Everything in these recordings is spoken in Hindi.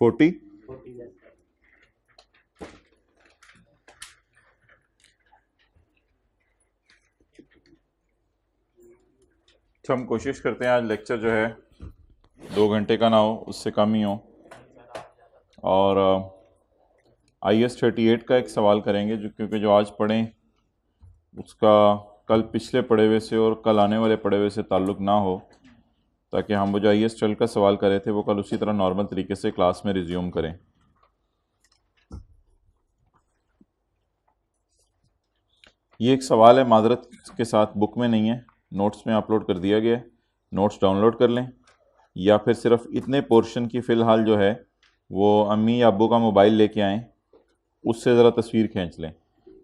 40। तो हम कोशिश करते हैं आज लेक्चर जो है 2 घंटे का ना हो, उससे कम ही हो। और IAS 38 का एक सवाल करेंगे जो, क्योंकि जो आज पढ़ें उसका कल पिछले पढ़े हुए से और कल आने वाले पढ़े हुए से ताल्लुक़ ना हो, ताकि हम वो जो IAS 12 का सवाल करे थे वो कल उसी तरह नॉर्मल तरीके से क्लास में रिज्यूम करें। ये एक सवाल है, माजरत के साथ बुक में नहीं है, नोट्स में अपलोड कर दिया गया है। नोट्स डाउनलोड कर लें या फिर सिर्फ इतने पोर्शन की फ़िलहाल जो है वो अम्मी या अब्बू का मोबाइल लेके आएँ, उससे ज़रा तस्वीर खींच लें।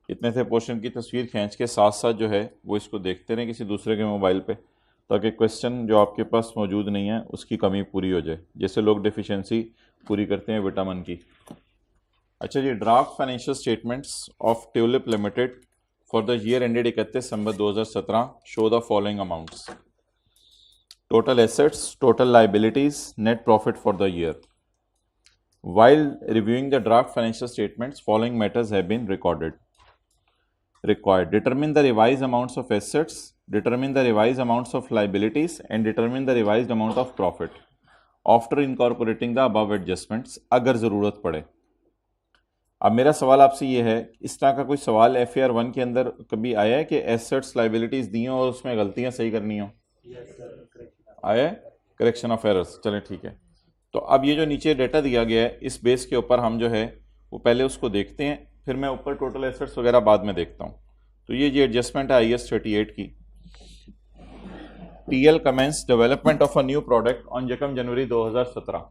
इतने से पोर्शन की तस्वीर खींच के साथ साथ जो है वो इसको देखते रहें किसी दूसरे के मोबाइल पे, ताकि क्वेश्चन जो आपके पास मौजूद नहीं है उसकी कमी पूरी हो जाए, जैसे लोग डिफिशिएंसी पूरी करते हैं विटामिन की। अच्छा जी, draft financial statements of Tulip limited for the year ended 31 December 2017 show the following amounts: total assets, total liabilities, net profit for the year. While reviewing the draft financial statements, following matters have been required: determine the revised amounts of assets, determine the revised amounts of liabilities, and determine the revised amount of profit after incorporating the above adjustments, अगर ज़रूरत पड़े। अब मेरा सवाल आपसे ये है, इस तरह का कोई सवाल FAR 1 के अंदर कभी आया है कि एसेट्स लाइबिलिटीज़ दी हों और उसमें गलतियाँ सही करनी हो? आया है, करेक्शन ऑफ एरर्स। चलें ठीक है। तो अब ये जो नीचे डेटा दिया गया है, इस बेस के ऊपर हम जो है वो पहले उसको देखते हैं, फिर मैं ऊपर टोटल एसेट्स वगैरह बाद में देखता हूँ। तो ये जो एडजस्टमेंट है IAS 38 की, TL commences development of a new product on 1 January 2017।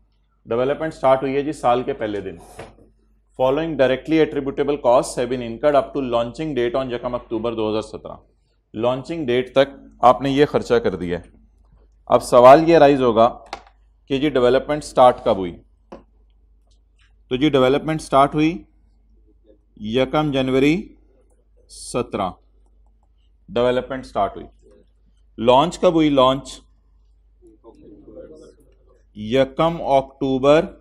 Development start हुई है जी साल के पहले दिन। Following directly attributable cost have been incurred up to launching date on 1 October 2017। Launching date तक आपने ये खर्चा कर दिया है। अब सवाल ये राइज होगा कि जी डेवलपमेंट स्टार्ट कब हुई? तो जी डेवलपमेंट स्टार्ट हुई 1 जनवरी 17, डेवलपमेंट स्टार्ट हुई। लॉन्च कब हुई? लॉन्च 1 अक्टूबर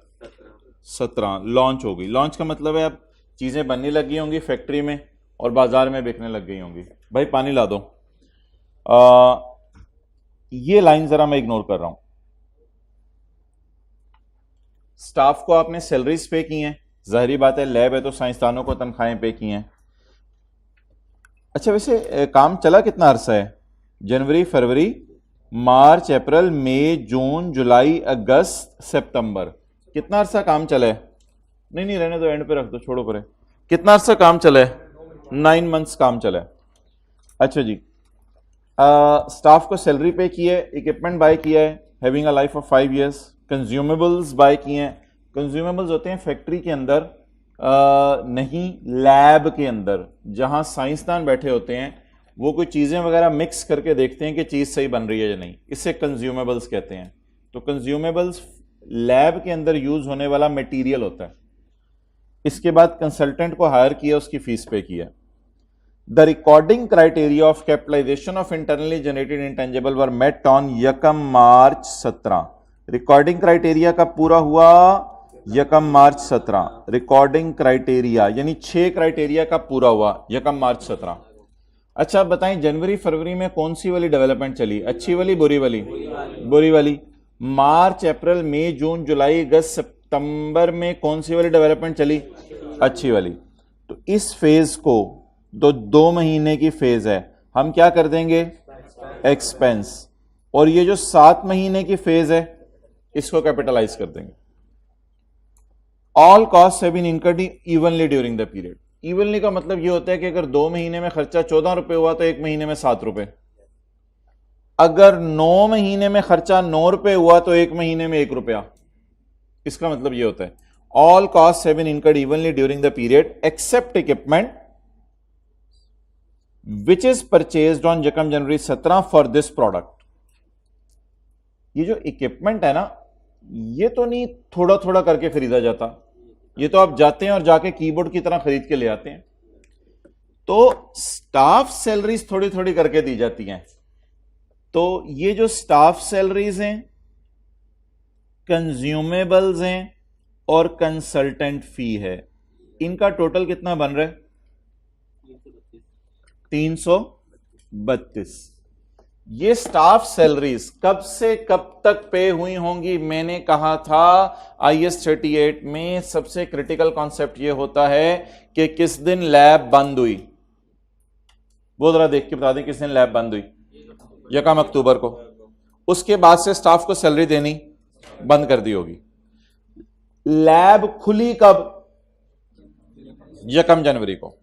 17 लॉन्च हो गई। लॉन्च का मतलब है अब चीज़ें बनने लगी होंगी फैक्ट्री में और बाजार में बिकने लग गई होंगी। भाई पानी ला दो। ये लाइन ज़रा मैं इग्नोर कर रहा हूं। स्टाफ को आपने सैलरीज पे की हैं, जाहिर बात है लैब है तो साइंसदानों को तनख्वाहें पे की हैं। अच्छा वैसे काम चला कितना अरसा है? जनवरी, फरवरी, मार्च, अप्रैल, मई, जून, जुलाई, अगस्त, सितंबर, कितना अरसा काम चला है? नहीं रहने दो, एंड पे रख दो, छोड़ो परे। कितना अरसा काम चला है? 9 मंथ्स काम चला है। अच्छा जी, स्टाफ को सैलरी पे की है, इक्विपमेंट बाय किया है having a life of 5 years, consumables buy किए हैं। कंज्यूमेबल्स होते हैं फैक्ट्री के अंदर, नहीं लैब के अंदर, जहां साइंसदान बैठे होते हैं, वो कोई चीज़ें वगैरह मिक्स करके देखते हैं कि चीज़ सही बन रही है या नहीं, इसे कंज्यूमेबल्स कहते हैं। तो कंज्यूमेबल्स लैब के अंदर यूज होने वाला मटेरियल होता है। इसके बाद कंसल्टेंट को हायर किया, उसकी फीस पे किया। The recording criteria of capitalisation of internally generated intangible were met on 1 March 17। Recording criteria का पूरा हुआ 1 मार्च 17। रिकॉर्डिंग क्राइटेरिया यानी 6 क्राइटेरिया का पूरा हुआ 1 मार्च 17। अच्छा बताएं, जनवरी फरवरी में कौन सी वाली डेवलपमेंट चली? अच्छी वाली, बुरी वाली? बुरी वाली। मार्च, अप्रैल, मई, जून, जुलाई, अगस्त, सितंबर में कौन सी वाली डेवलपमेंट चली? अच्छी वाली। तो इस फेज को, 2 महीने की फेज है, हम क्या कर देंगे? एक्सपेंस। और ये जो 7 महीने की फेज है इसको कैपिटलाइज कर देंगे। All cost have been incurred evenly during the period. Evenly का मतलब ये होता है कि अगर 2 महीने में खर्चा 14 रुपए हुआ तो 1 महीने में 7 रुपए। अगर 9 महीने में खर्चा 9 रुपए हुआ तो 1 महीने में 1 रुपया। इसका मतलब ये होता है all cost have been incurred evenly during the period except equipment which is purchased on 1 January 17 for this product. ये जो इक्विपमेंट है ना, ये तो नहीं थोड़ा थोड़ा करके खरीदा जाता, ये तो आप जाते हैं और जाके कीबोर्ड की तरह खरीद के ले आते हैं। तो स्टाफ सैलरीज थोड़ी थोड़ी करके दी जाती हैं। तो ये जो स्टाफ सैलरीज हैं, कंज्यूमेबल्स हैं और कंसल्टेंट फी है, इनका टोटल कितना बन रहा है? 332। ये स्टाफ सैलरीज कब से कब तक पे हुई होंगी? मैंने कहा था IS 38 में सबसे क्रिटिकल कॉन्सेप्ट ये होता है कि किस दिन लैब बंद हुई। वो जरा देख के बता दें किस दिन लैब बंद हुई? 1 अक्टूबर को। उसके बाद से स्टाफ को सैलरी देनी बंद कर दी होगी। लैब खुली कब? 1 जनवरी को।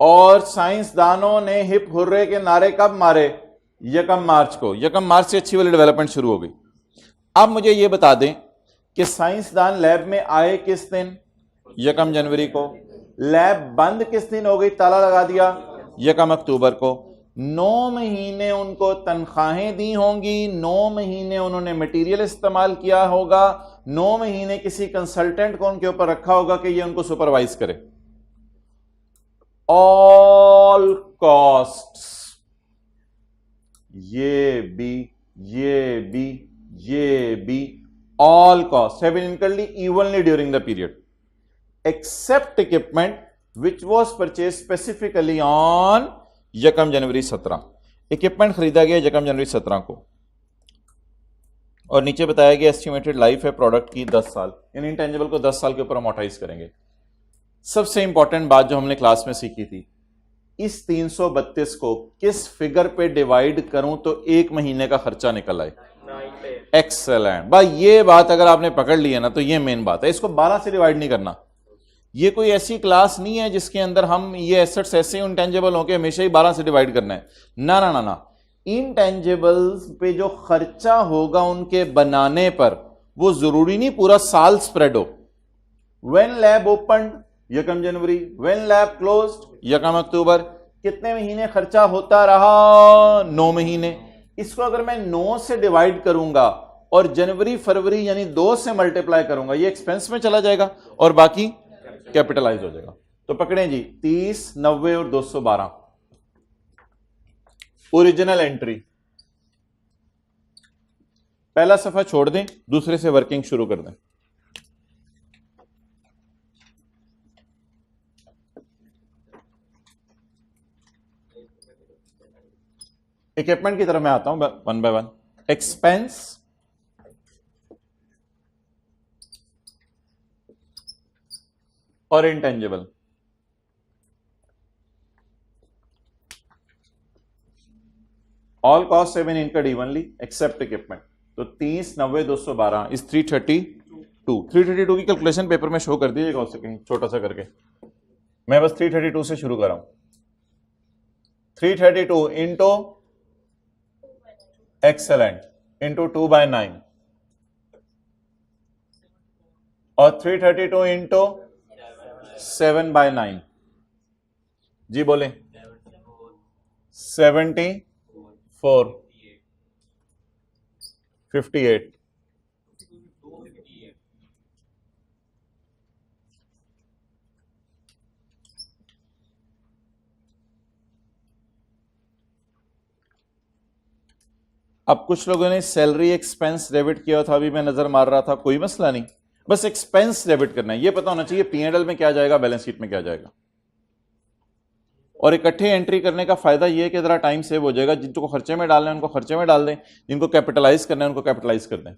और साइंसदानों ने हिप हुर्रे के नारे कब मारे? 1 मार्च को। 1 मार्च से अच्छी वाली डेवलपमेंट शुरू हो गई। अब मुझे यह बता दें कि साइंसदान लैब में आए किस दिन? 1 जनवरी को। लैब बंद किस दिन हो गई, ताला लगा दिया? 1 अक्टूबर को। 9 महीने उनको तनख्वाहें दी होंगी, 9 महीने उन्होंने मटेरियल इस्तेमाल किया होगा, 9 महीने किसी कंसल्टेंट को उनके ऊपर रखा होगा कि ये उनको सुपरवाइज करे। ऑल कॉस्ट्स, ये भी all cost have been incurred evenly during the period except equipment which was purchase specifically on 1 January 17। Equipment खरीदा गया 1 जनवरी 17 को, और नीचे बताया गया एस्टिमेटेड लाइफ है प्रोडक्ट की 10 साल। इन इंटेंजिबल को 10 साल के ऊपर अमोर्टाइज करेंगे। सबसे इंपॉर्टेंट बात जो हमने क्लास में सीखी थी, इस 332 को किस फिगर पे डिवाइड करूं तो 1 महीने का खर्चा निकल आए? एक्सेलेंट भाई, ये बात अगर आपने पकड़ ली है ना तो ये मेन बात है। इसको 12 से डिवाइड नहीं करना। ये कोई ऐसी क्लास नहीं है जिसके अंदर हम ये एसेट्स ऐसे इंटेंजिबल होंगे हमेशा ही 12 से डिवाइड करना है। ना ना ना ना, इंटेंजिबल्स पे जो खर्चा होगा उनके बनाने पर वो जरूरी नहीं पूरा साल स्प्रेड हो। When lab open 1 January, when lab closed 1 अक्टूबर। कितने महीने खर्चा होता रहा? 9 महीने। इसको अगर मैं 9 से डिवाइड करूंगा और जनवरी फरवरी यानी 2 से मल्टीप्लाई करूंगा, ये एक्सपेंस में चला जाएगा और बाकी कैपिटलाइज हो जाएगा। तो पकड़े जी, 30, 90 और 212 ओरिजिनल एंट्री। पहला सफा छोड़ दें, दूसरे से वर्किंग शुरू कर दें। इक्विपमेंट की तरफ मैं आता हूं वन बाय वन। एक्सपेंस, और intangible. All cost have been incurred evenly except equipment. तो 30, 90, 212 इस 332। 332 की कैलकुलेशन पेपर में शो कर दीजिएगा उससे कहीं छोटा सा करके। मैं बस 332 से शुरू कर रहा हूं। 332 इंटू एक्सेलेंट इंटू 2/9 और 332 इंटू 7/9। जी बोले 74, 58। अब कुछ लोगों ने सैलरी एक्सपेंस डेबिट किया था, अभी मैं नजर मार रहा था, कोई मसला नहीं, बस एक्सपेंस डेबिट करना है। ये पता होना चाहिए P&L में क्या जाएगा, बैलेंस शीट में क्या जाएगा। और इकट्ठे एंट्री करने का फायदा यह है कि जरा टाइम सेव हो जाएगा। जिनको खर्चे में डालना है उनको खर्चे में डाल दें, जिनको कैपिटलाइज करना है उनको कैपिटलाइज कर दें।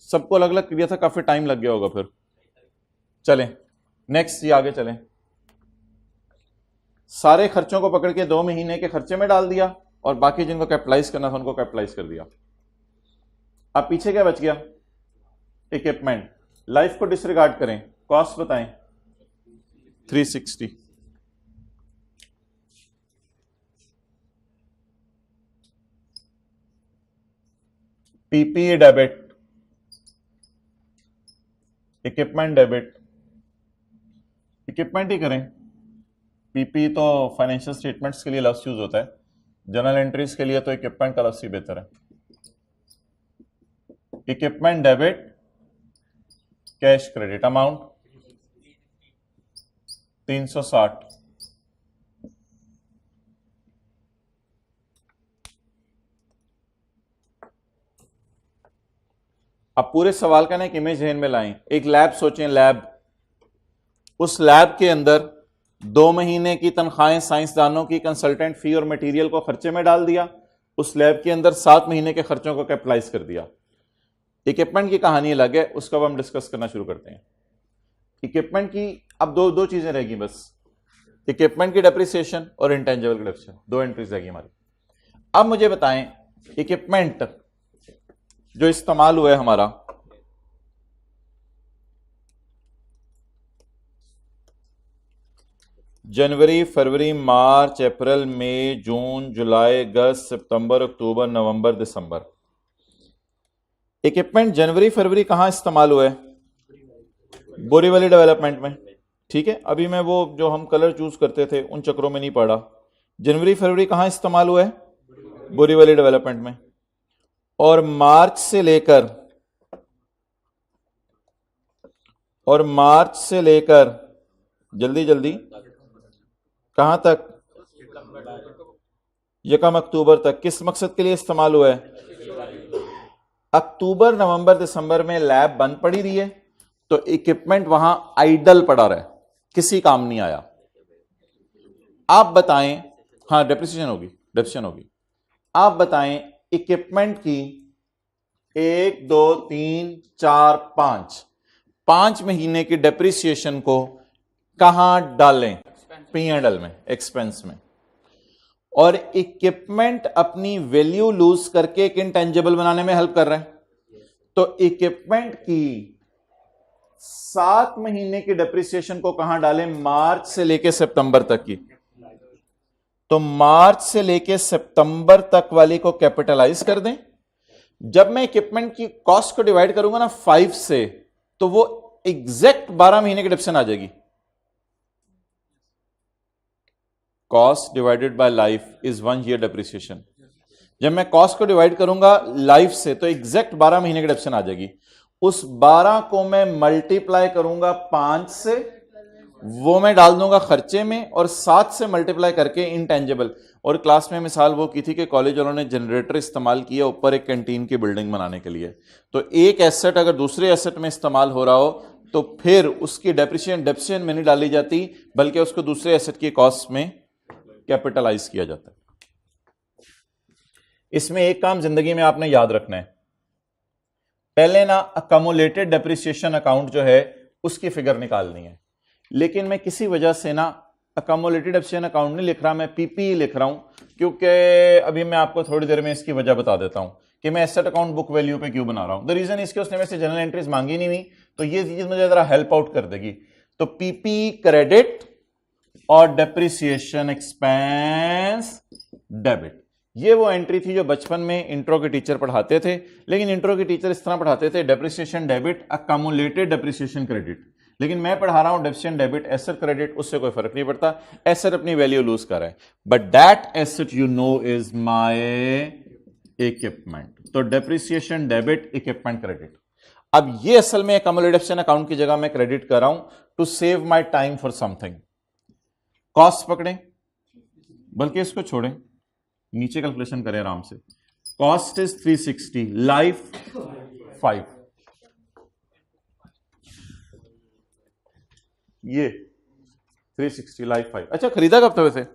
सबको अलग अलग क्रिया था, काफी टाइम लग गया होगा फिर। चलें नेक्स्ट, ये आगे चलें। सारे खर्चों को पकड़ के 2 महीने के खर्चे में डाल दिया और बाकी जिनको कैपिटलाइज करना था उनको कैपिटलाइज कर दिया। अब पीछे क्या बच गया? इक्विपमेंट। लाइफ को डिसरिगार्ड करें, कॉस्ट बताएं। 360। PPE debit, equipment debit. Equipment ही करें, पीपी तो फाइनेंशियल स्टेटमेंट्स के लिए लफ्ज यूज होता है, जनरल एंट्रीज के लिए तो इक्विपमेंट का लफ्ज ही बेहतर है। Equipment debit, cash credit. Amount 360। अब पूरे सवाल का ना एक इमेज ध्यान में लाएं, एक लैब सोचें, लैब, उस लैब के अंदर 2 महीने की तनख्वाहें साइंसदानों की, कंसल्टेंट फी और मटेरियल को खर्चे में डाल दिया, उस लैब के अंदर 7 महीने के खर्चों को कैपिटलाइज कर दिया। इक्विपमेंट की कहानी अलग है, उसका अब हम डिस्कस करना शुरू करते हैं। इक्विपमेंट की अब दो चीजें रहेगी बस, इक्विपमेंट की डेप्रिसिएशन और इंटेंजिबल की डेप्रिसिएशन, 2 एंट्रीज रहेगी हमारी। अब मुझे बताएं इक्विपमेंट जो इस्तेमाल हुआ है हमारा, जनवरी, फरवरी, मार्च, अप्रैल, मई, जून, जुलाई, अगस्त, सितंबर, अक्टूबर, नवंबर, दिसंबर। इक्विपमेंट जनवरी फरवरी कहां इस्तेमाल हुआ है? बोरीवली डेवलपमेंट में। ठीक है, अभी मैं वो जो हम कलर चूज करते थे उन चक्रों में नहीं पड़ा। जनवरी फरवरी कहां इस्तेमाल हुआ है? बोरीवली डेवलपमेंट में। और मार्च से लेकर जल्दी जल्दी कहां तक? यकम अक्टूबर तक किस मकसद के लिए इस्तेमाल हुआ है? अक्टूबर, नवंबर, दिसंबर में लैब बंद पड़ी रही है, तो इक्विपमेंट वहां आइडल पड़ा रहा, किसी काम नहीं आया। आप बताएं, हाँ डेप्रिसिएशन होगी। आप बताएं इक्विपमेंट की 1, 2, 3, 4, 5 महीने की डेप्रिसिएशन को कहां डालें? P&L में, एक्सपेंस में। और इक्विपमेंट अपनी वैल्यू लूज करके एक इंटेंजिबल बनाने में हेल्प कर रहे हैं, तो इक्विपमेंट की 7 महीने की डेप्रिसिएशन को कहां डालें? मार्च से लेके सितंबर तक की। तो मार्च से लेके सितंबर तक वाली को कैपिटलाइज कर दें। जब मैं इक्विपमेंट की कॉस्ट को डिवाइड करूंगा ना 5 से, तो वो एग्जैक्ट 12 महीने की डेप्रिसिएशन आ जाएगी। Cost divided by life is 1 year depreciation. जब मैं कॉस्ट को डिवाइड करूंगा लाइफ से, तो एग्जैक्ट 12 महीने की डेप्रिसिएशन आ जाएगी। उस 12 को मैं मल्टीप्लाई करूंगा 5 से, वो मैं डाल दूंगा खर्चे में, और 7 से मल्टीप्लाई करके इंटेंजिबल। और क्लास में मिसाल वो की थी कि कॉलेज वालों ने जनरेटर इस्तेमाल किया ऊपर एक कैंटीन की बिल्डिंग बनाने के लिए। तो एक एसेट अगर दूसरे एसेट में इस्तेमाल हो रहा हो, तो फिर उसकी डेप्रिसिएशन में नहीं डाली जाती, बल्कि उसको दूसरे एसेट की कॉस्ट में कैपिटलाइज किया जाता है। इसमें एक काम जिंदगी में आपने याद रखना है, पहले ना अकमुलेटेड डेप्रिसिएशन अकाउंट जो है उसकी फिगर निकालनी है। लेकिन मैं किसी वजह से ना अकमुलेटेड डेप्रिसिएशन अकाउंट नहीं लिख रहा, मैं पीपी लिख रहा हूं, क्योंकि अभी मैं आपको थोड़ी देर में इसकी वजह बता देता हूं कि मैं एसेट अकाउंट बुक वैल्यू पे क्यों बना रहा हूं। द रीजन इसके उसने वैसे जनरल एंट्रीज मांगी नहीं हुई, तो ये चीज मुझे जरा हेल्प आउट कर देगी। तो पीपी क्रेडिट और डेप्रिसिएशन एक्सपेंस डेबिट, ये वो एंट्री थी जो बचपन में इंट्रो के टीचर पढ़ाते थे। लेकिन इंट्रो के टीचर इस तरह पढ़ाते थे, डेप्रिसिएशन डेबिट, अकमुलेटेड डेप्रिसिएशन क्रेडिट। लेकिन मैं पढ़ा रहा हूं डेप्रिसिएशन डेबिट, एसेट क्रेडिट, उससे कोई फर्क नहीं पड़ता, एसेट अपनी वैल्यू लूज कर रहा है। But that asset you know is my equipment. तो डेप्रिसिएशन डेबिट, इक्विपमेंट क्रेडिट। अब ये असल में अकमुलेटेड डेप्रिसिएशन अकाउंट की जगह मैं क्रेडिट कर रहा हूं to save my time for something. Cost पकड़ें, बल्कि इसको छोड़ें, नीचे कैलकुलेशन करें आराम से। कॉस्ट इज 360, लाइफ 5, ये 360 लाइफ 5। अच्छा, खरीदा कब था वैसे?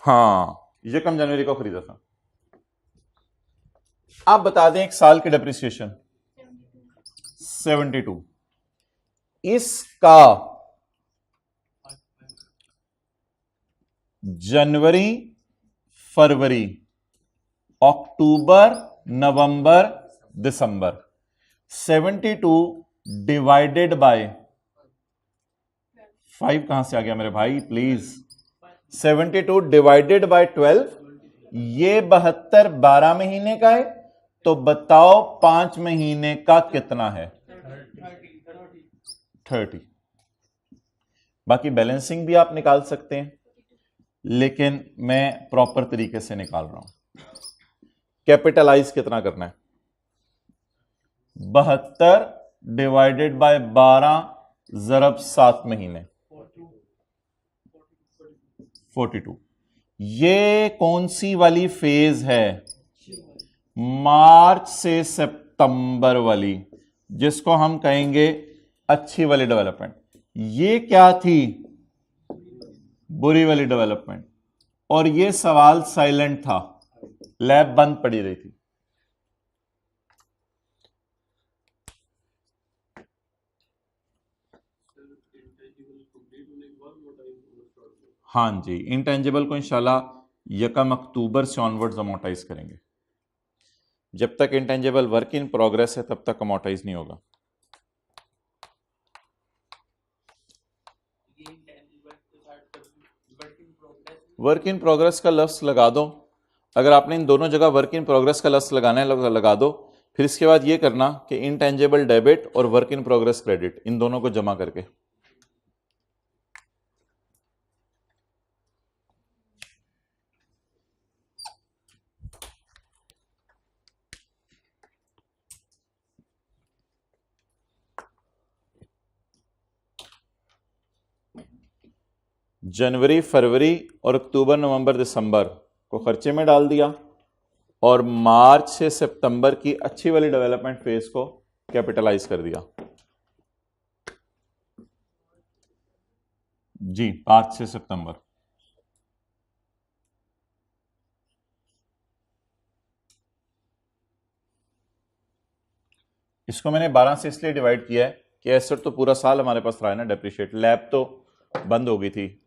हाँ, ये कम जनवरी को खरीदा था। आप बता दें एक साल की डेप्रिसिएशन 72। इसका जनवरी, फरवरी, अक्टूबर, नवंबर, दिसंबर, 72 डिवाइडेड बाय 5 कहां से आ गया मेरे भाई प्लीज? 72 डिवाइडेड बाय 12, ये 72 12 महीने का है। तो बताओ 5 महीने का कितना है? 30। बाकी बैलेंसिंग भी आप निकाल सकते हैं, लेकिन मैं प्रॉपर तरीके से निकाल रहा हूं। कैपिटलाइज कितना करना है? 72 डिवाइडेड बाय 12 ज़रब 7 महीने, 42। ये कौन सी वाली फेज है? मार्च से सितंबर वाली, जिसको हम कहेंगे अच्छी वाली डेवलपमेंट। ये क्या थी? बुरी वाली डेवलपमेंट। और ये सवाल साइलेंट था, लैब बंद पड़ी रही थी। हाँ जी, इंटेंजिबल को इंशाल्लाह 1 अक्टूबर से ऑनवर्ड्स अमोटाइज करेंगे। जब तक इंटेंजिबल वर्क इन प्रोग्रेस है तब तक अमोटाइज नहीं होगा। वर्क इन प्रोग्रेस का लफ्ज लगा दो। अगर आपने इन दोनों जगह वर्क इन प्रोग्रेस का लफ्ज लगाना है लगा दो। फिर इसके बाद ये करना कि इंटेंजिबल डेबिट और वर्क इन प्रोग्रेस क्रेडिट, इन दोनों को जमा करके जनवरी, फरवरी और अक्टूबर, नवंबर, दिसंबर को खर्चे में डाल दिया और मार्च से सितंबर की अच्छी वाली डेवलपमेंट फेज को कैपिटलाइज कर दिया। जी, मार्च से सितंबर। इसको मैंने 12 से इसलिए डिवाइड किया है कि एसेट तो पूरा साल हमारे पास रहा है ना डेप्रिशिएट, लैब तो बंद हो गई थी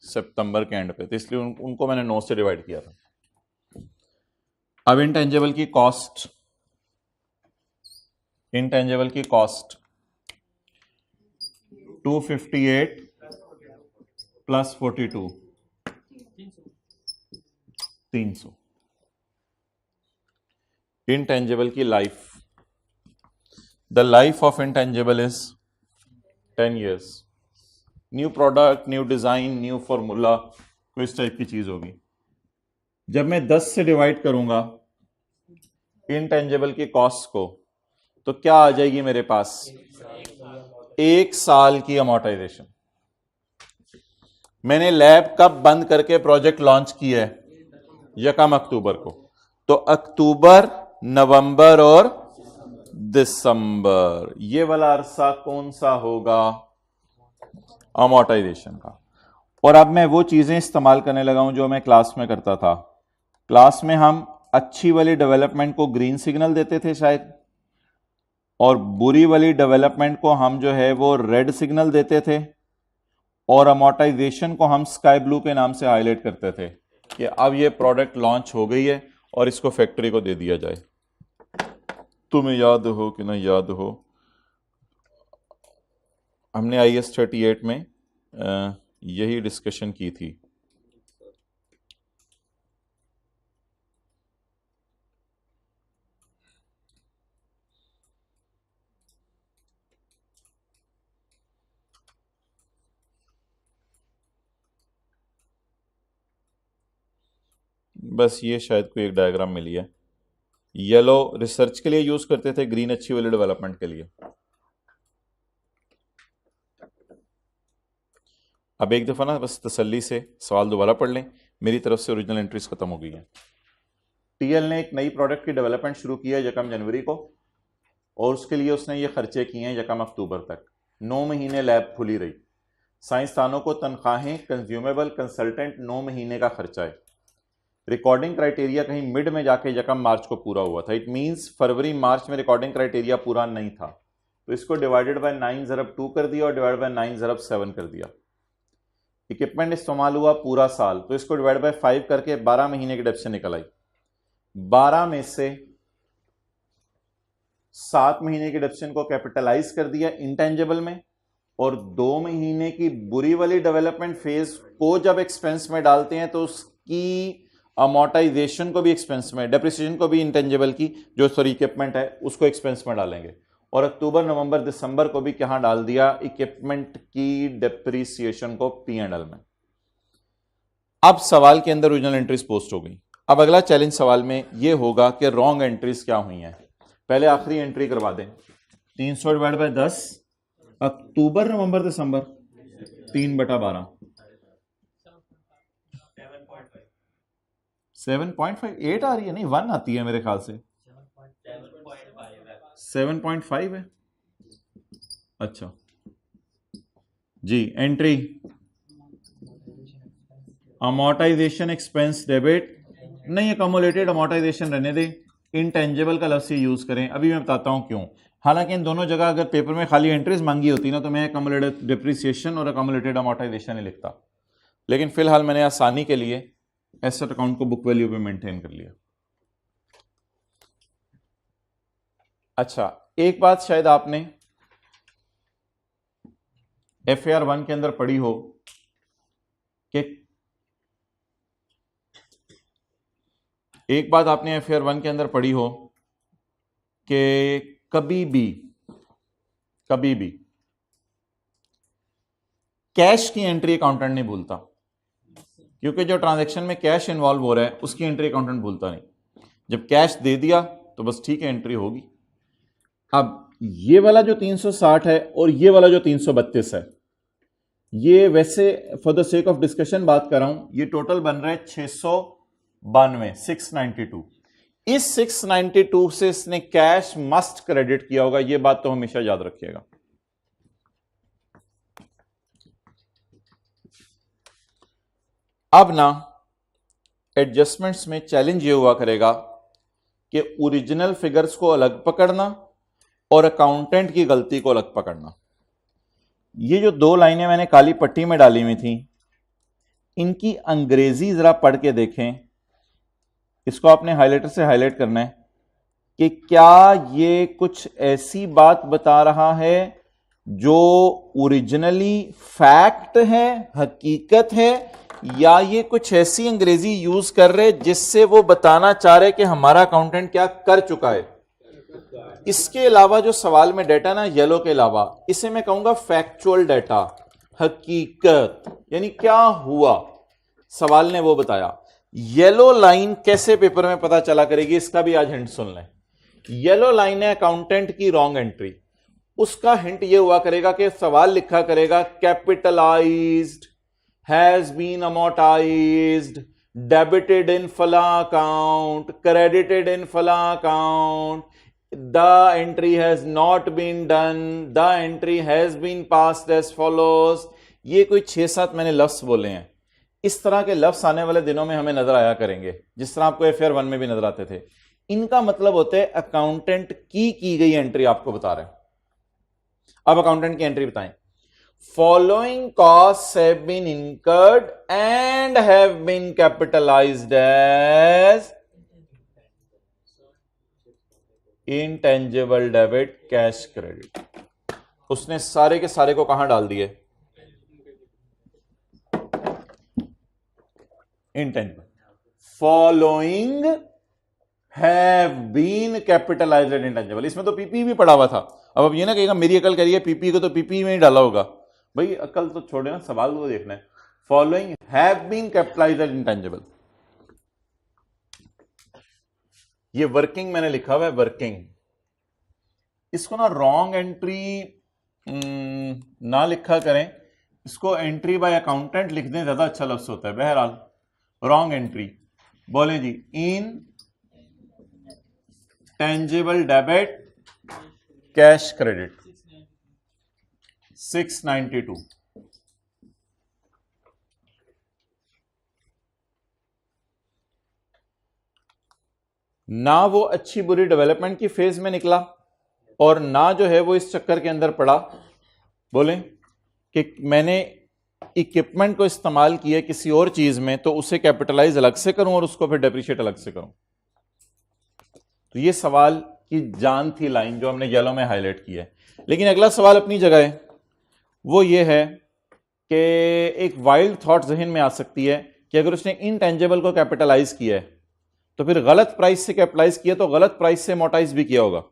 सितंबर के एंड पे, तो इसलिए उनको मैंने 9 से डिवाइड किया था। अब इंटेंजिबल की कॉस्ट, इंटेंजिबल की कॉस्ट 258 प्लस 42 300। इंटेंजिबल की life, the life of intangible is 10 years। New product, new design, new formula, कोई इस टाइप की चीज होगी। जब मैं 10 से डिवाइड करूंगा इंटेंजिबल की कॉस्ट को तो क्या आ जाएगी मेरे पास? 1 साल की अमोर्टाइजेशन। मैंने लैब कब बंद करके प्रोजेक्ट लॉन्च किया है? 1 अक्टूबर को। तो अक्टूबर, नवंबर और दिसंबर, ये वाला अरसा कौन सा होगा? अमोर्टाइजेशन का। और अब मैं वो चीजें इस्तेमाल करने लगा हूं जो मैं क्लास में करता था। क्लास में हम अच्छी वाली डेवलपमेंट को ग्रीन सिग्नल देते थे शायद, और बुरी वाली डेवलपमेंट को हम जो है वो रेड सिग्नल देते थे, और अमोर्टाइजेशन को हम स्काई ब्लू के नाम से हाईलाइट करते थे कि अब ये प्रोडक्ट लॉन्च हो गई है और इसको फैक्ट्री को दे दिया जाए। तुम्हें याद हो कि नहीं याद हो, हमने IAS 38 में यही डिस्कशन की थी। बस ये शायद कोई एक डायग्राम मिली है। येलो रिसर्च के लिए यूज करते थे, ग्रीन अच्छी वाली डेवलपमेंट के लिए। अब एक दफा ना बस तसल्ली से सवाल दोबारा पढ़ लें, मेरी तरफ से ओरिजिनल एंट्रीज खत्म हो गई हैं। टीएल ने एक नई प्रोडक्ट की डेवलपमेंट शुरू की है 1 जनवरी को, और उसके लिए उसने ये खर्चे किए हैं 1 अक्टूबर तक। 9 महीने लैब खुली रही। साइंसदानों को तनख्वाहें, कंज्यूमेबल, कंसल्टेंट, 9 महीने का खर्चा है। रिकॉर्डिंग क्राइटेरिया कहीं मिड में जाके 1 मार्च को पूरा हुआ था। इट मींस फरवरी मार्च में रिकॉर्डिंग क्राइटेरिया पूरा नहीं था, तो इसको डिवाइडेड बाय 9 ज़रब 2 कर दिया और डिवाइडेड बाय 9 ज़रब 7 कर दिया। इक्विपमेंट इस्तेमाल हुआ पूरा साल, तो इसको डिवाइड बाय 5 करके 12 महीने की डेप्शन निकल आई। 12 में से 7 महीने की डेप्शन को कैपिटलाइज कर दिया इंटेंजिबल में, और 2 महीने की बुरी वाली डेवलपमेंट फेज को जब एक्सपेंस में डालते हैं तो उसकी अमोर्टाइजेशन को भी एक्सपेंस में, डेप्रिसिएशन को भी इंटेंजिबल की जो सॉरी इक्विपमेंट है उसको एक्सपेंस में डालेंगे। और अक्टूबर, नवंबर, दिसंबर को भी कहां डाल दिया? इक्विपमेंट की डेप्रिसिएशन को P&L में। अब सवाल के अंदर ओरिजिनल एंट्रीज पोस्ट हो गई। अब अगला चैलेंज सवाल में यह होगा कि रॉन्ग एंट्रीज क्या हुई हैं। पहले आखिरी एंट्री करवा दें। 300 डिवाइड बाय 10, अक्टूबर, नवंबर, दिसंबर, 3/12, 7.5, 8 आ रही है, नहीं 1 आती है मेरे ख्याल से। 7.5 है। अच्छा जी, एंट्री अमोर्टाइजेशन एक्सपेंस डेबिट, नहीं अकोमोलेटेड अमोर्टाइजेशन रहने दे, इनटेंजिबल का लफ्ज़ यूज करें। अभी मैं बताता हूं क्यों। हालांकि इन दोनों जगह अगर पेपर में खाली एंट्रीज मांगी होती ना तो मैं अकोमोलेटेड डिप्रिसिएशन और अकोमोलेटेड अमोर्टाइजेशन ही लिखता, लेकिन फिलहाल मैंने आसानी के लिए एसेट अकाउंट को बुक वैल्यू पे मेंटेन कर लिया। अच्छा, एक बात शायद आपने FAR 1 के अंदर पढ़ी हो कि एक बात आपने FAR 1 के अंदर पढ़ी हो कि कभी भी कैश की एंट्री अकाउंटेंट नहीं भूलता, क्योंकि जो ट्रांजैक्शन में कैश इन्वॉल्व हो रहा है उसकी एंट्री अकाउंटेंट भूलता नहीं। जब कैश दे दिया तो बस ठीक है, एंट्री होगी। अब ये वाला जो 360 है और ये वाला जो 332 है, ये वैसे for the sake of discussion बात कर रहा हूं, ये टोटल बन रहा है 692, 692। इस 692 से इसने कैश मस्ट क्रेडिट किया होगा, ये बात तो हमेशा याद रखिएगा। अब ना एडजस्टमेंट्स में चैलेंज ये हुआ करेगा कि ओरिजिनल फिगर्स को अलग पकड़ना और अकाउंटेंट की गलती को अलग पकड़ना। ये जो दो लाइनें मैंने काली पट्टी में डाली हुई थी, इनकी अंग्रेजी जरा पढ़ के देखें। इसको आपने हाइलाइटर से हाईलाइट करना है कि क्या ये कुछ ऐसी बात बता रहा है जो ओरिजिनली फैक्ट है, हकीकत है, या ये कुछ ऐसी अंग्रेजी यूज कर रहे जिससे वो बताना चाह रहे कि हमारा अकाउंटेंट क्या कर चुका है। इसके अलावा जो सवाल में डेटा ना, येलो के अलावा, इसे मैं कहूंगा फैक्चुअल डेटा, हकीकत, यानी क्या हुआ सवाल ने वो बताया। येलो लाइन कैसे पेपर में पता चला करेगी, इसका भी आज हिंट सुन लें। येलो लाइन है अकाउंटेंट की रॉन्ग एंट्री, उसका हिंट ये हुआ करेगा कि सवाल लिखा करेगा capitalised, has been amortised, debited in फला अकाउंट, क्रेडिटेड इन फला account, the entry has not been done, the entry has been passed as follows. ये कोई 6-7 मैंने लफ्ज बोले हैं। इस तरह के लफ्ज आने वाले दिनों में हमें नजर आया करेंगे, जिस तरह आपको FAR 1 में भी नजर आते थे। इनका मतलब होता है अकाउंटेंट की गई एंट्री आपको बता रहे हैं। अब अकाउंटेंट की एंट्री बताएं। Following costs have been incurred and have been capitalised as intangible debit cash credit. उसने सारे के सारे को कहां डाल दिए? Intangible. Following have been capitalised and intangible. इसमें तो पीपी भी पढ़ा हुआ था। अब ये ना कहेगा मेरी अकल करिए पीपी को तो पीपी में ही डाला होगा। भाई अकल तो छोड़े ना, सवाल को देखना है। Following have been capitalised and intangible, ये वर्किंग मैंने लिखा हुआ है, वर्किंग। इसको ना रॉन्ग एंट्री ना लिखा करें, इसको एंट्री बाय अकाउंटेंट लिख दें, ज्यादा अच्छा लफ्ज होता है। बहरहाल रॉन्ग एंट्री बोले जी, इन टेंजिबल डेबिट कैश क्रेडिट 692। ना वो अच्छी बुरी डेवलपमेंट की फेज में निकला और ना जो है वो इस चक्कर के अंदर पड़ा, बोले कि मैंने इक्विपमेंट को इस्तेमाल किया किसी और चीज में तो उसे कैपिटलाइज अलग से करूं और उसको फिर डेप्रिशिएट अलग से करूं। तो ये सवाल की जान थी लाइन जो हमने येलो में हाईलाइट की है। लेकिन अगला सवाल अपनी जगह है, वो ये है कि एक वाइल्ड थॉट जहन में आ सकती है कि अगर उसने इनटेंजिबल को कैपिटलाइज किया है तो फिर गलत प्राइस से कैपिटलाइज किया तो गलत प्राइस से अमोर्टाइज भी किया होगा।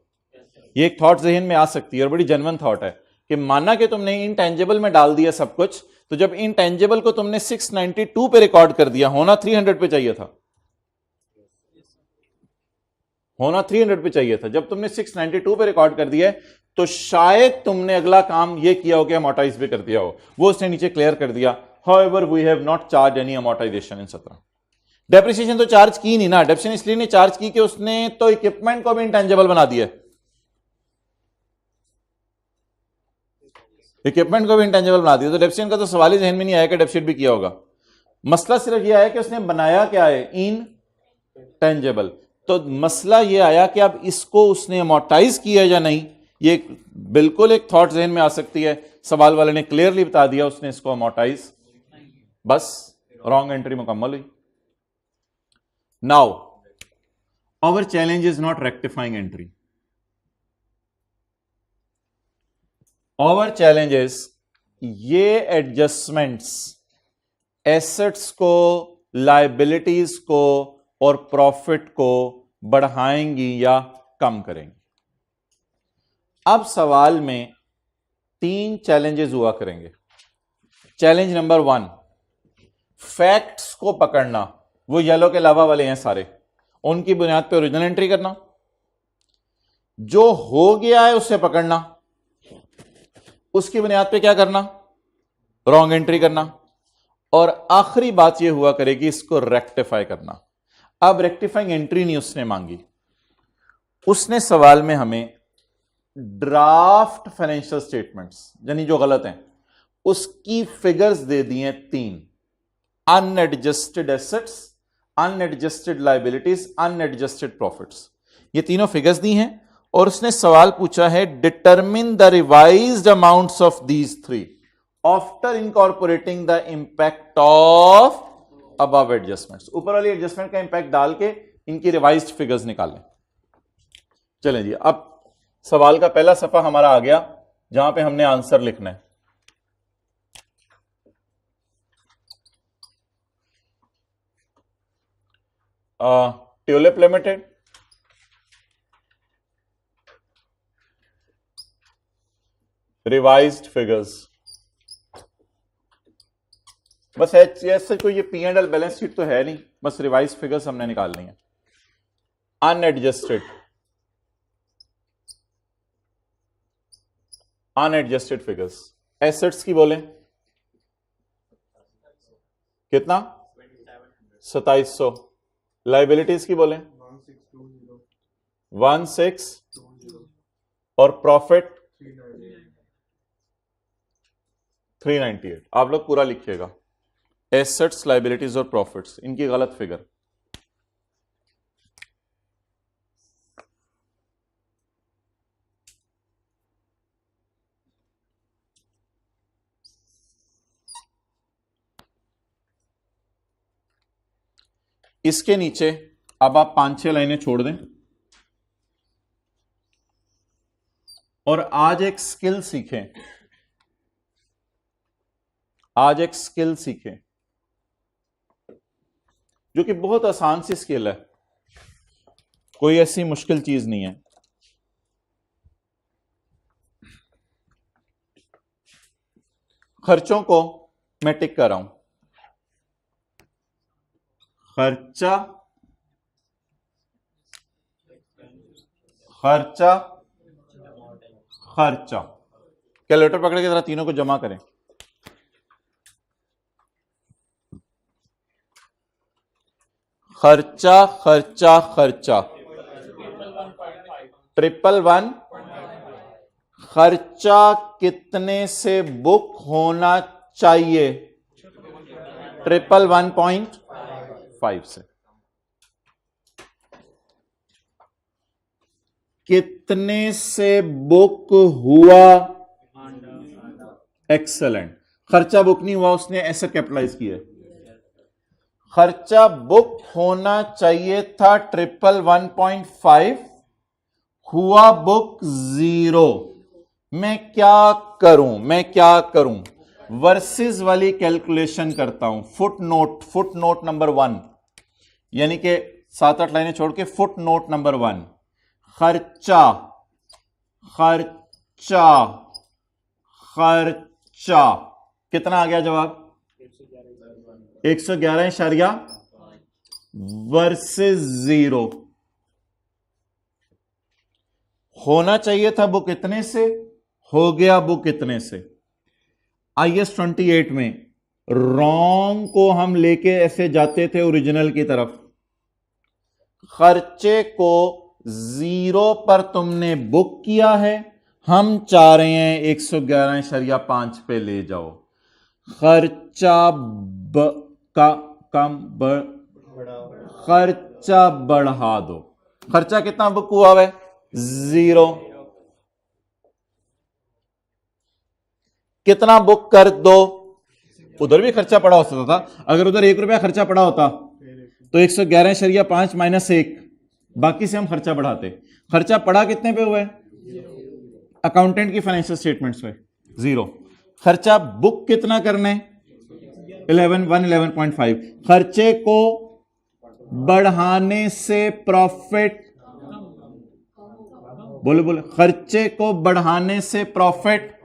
ये एक थॉट जहन में आ सकती है और बड़ी जेन्युइन थॉट है कि माना कि तुमने इनटेंजिबल में डाल दिया सब कुछ, तो जब इनटेंजिबल को तुमने 692 पे रिकॉर्ड कर दिया, होना 300 पे चाहिए था, होना 300 पे चाहिए था। जब तुमने 692 पे रिकॉर्ड कर दिया तो शायद तुमने अगला काम ये किया हो कि अमोर्टाइज भी कर दिया हो, वो उसने नीचे क्लियर कर दिया। However we have not charge any amortisation in 17। Depreciation तो चार्ज की नहीं ना, डेप्रिसिएशन इसलिए नहीं चार्ज की कि उसने तो इक्विपमेंट को भी इंटेंजिबल बना दिया। इक्विपमेंट को भी इंटेंजिबल बना दिया। तो डेप्रिसिएशन का तो सवाल ही जहन में नहीं आया कि डेप्रिसिएट भी किया होगा। मसला सिर्फ ये आया कि उसने बनाया क्या है, इनटेंजिबल। तो मसला ये आया कि अब इसको उसने अमोर्टाइज किया या नहीं, ये बिल्कुल एक थॉट जहन में आ सकती है। सवाल वाले ने क्लियरली बता दिया उसने इसको अमोर्टाइज, बस रॉन्ग एंट्री मुकम्मल हुई। Now our challenge is not rectifying entry, our challenge is ये एडजस्टमेंट्स एसेट्स को, लायबिलिटीज को और प्रॉफिट को बढ़ाएंगी या कम करेंगी। अब सवाल में 3 चैलेंजेस हुआ करेंगे। चैलेंज नंबर 1, फैक्ट्स को पकड़ना, वो येलो के अलावा वाले हैं सारे, उनकी बुनियाद पे ओरिजिनल एंट्री करना। जो हो गया है उससे पकड़ना, उसकी बुनियाद पे क्या करना, रॉन्ग एंट्री करना। और आखिरी बात यह हुआ करेगी इसको रेक्टिफाई करना। अब रेक्टिफाइंग एंट्री नहीं उसने मांगी, उसने सवाल में हमें ड्राफ्ट फाइनेंशियल स्टेटमेंट्स यानी जो गलत हैं उसकी फिगर्स दे दी हैं 3, unadjusted assets, unadjusted liabilities, unadjusted profits. ये तीनों फिगर्स दी हैं और उसने सवाल पूछा है determine the revised amounts of these 3 after incorporating the impact of above adjustments. ऊपर वाली एडजस्टमेंट का इंपैक्ट डाल के इनकी रिवाइज्ड फिगर्स निकालें। चलें जी, अब सवाल का पहला सफा हमारा आ गया जहां पे हमने आंसर लिखना है। ट्यूलिप लिमिटेड, रिवाइज्ड फिगर्स, बस ऐसे कोई ये P and L balance sheet तो है नहीं, बस रिवाइज फिगर्स हमने निकालनी है। अनएडजस्टेड, अनएडजस्टेड फिगर्स, एसेट्स की बोलें कितना 2700, लाइबिलिटीज की बोलें 1620 और प्रॉफिट 398। आप लोग पूरा लिखिएगा, एसेट्स, लाइबिलिटीज और प्रॉफिट्स, इनकी गलत फिगर। इसके नीचे अब आप 5-6 लाइनें छोड़ दें और आज एक स्किल सीखें, आज एक स्किल सीखें जो कि बहुत आसान सी स्किल है, कोई ऐसी मुश्किल चीज नहीं है। खर्चों को मैं टिक कर रहा हूं, खर्चा, खर्चा, खर्चा। कैलकुलेटर पकड़ के जरा तीनों को जमा करें। खर्चा, खर्चा, खर्चा, 111। खर्चा कितने से बुक होना चाहिए? 111.5 से। कितने से बुक हुआ? एक्सेलेंट। खर्चा बुक नहीं हुआ, उसने एसेट कैपिटलाइज किया। खर्चा बुक होना चाहिए था 111.5, हुआ बुक 0। मैं क्या करूं, मैं क्या करूं? वर्सेस वाली कैलकुलेशन करता हूं। फुट नोट नंबर 1, यानी कि 7-8 लाइनें छोड़ के फुट नोट नंबर 1, खर्चा, खर्चा, खर्चा कितना आ गया जवाब? 111 वर्सेस 0। होना चाहिए था बुक इतने से, हो गया बुक इतने से। IS 28 में रॉन्ग को हम लेके ऐसे जाते थे ओरिजिनल की तरफ। खर्चे को 0 पर तुमने बुक किया है, हम चाह रहे हैं 111.5 पे ले जाओ। खर्चा खर्चा बढ़ा दो। खर्चा कितना बुक हुआ है? 0। कितना बुक कर दो? उधर भी खर्चा पड़ा हो सकता था। अगर उधर 1 रुपया खर्चा पड़ा होता तो 111.5 माइनस 1, बाकी से हम खर्चा बढ़ाते। खर्चा पड़ा कितने पे हुआ है? अकाउंटेंट की फाइनेंशियल स्टेटमेंट्स पे 0। खर्चा बुक कितना करने? 111.5। खर्चे को बढ़ाने से प्रॉफिट, बोले बोले, खर्चे को बढ़ाने से प्रॉफिट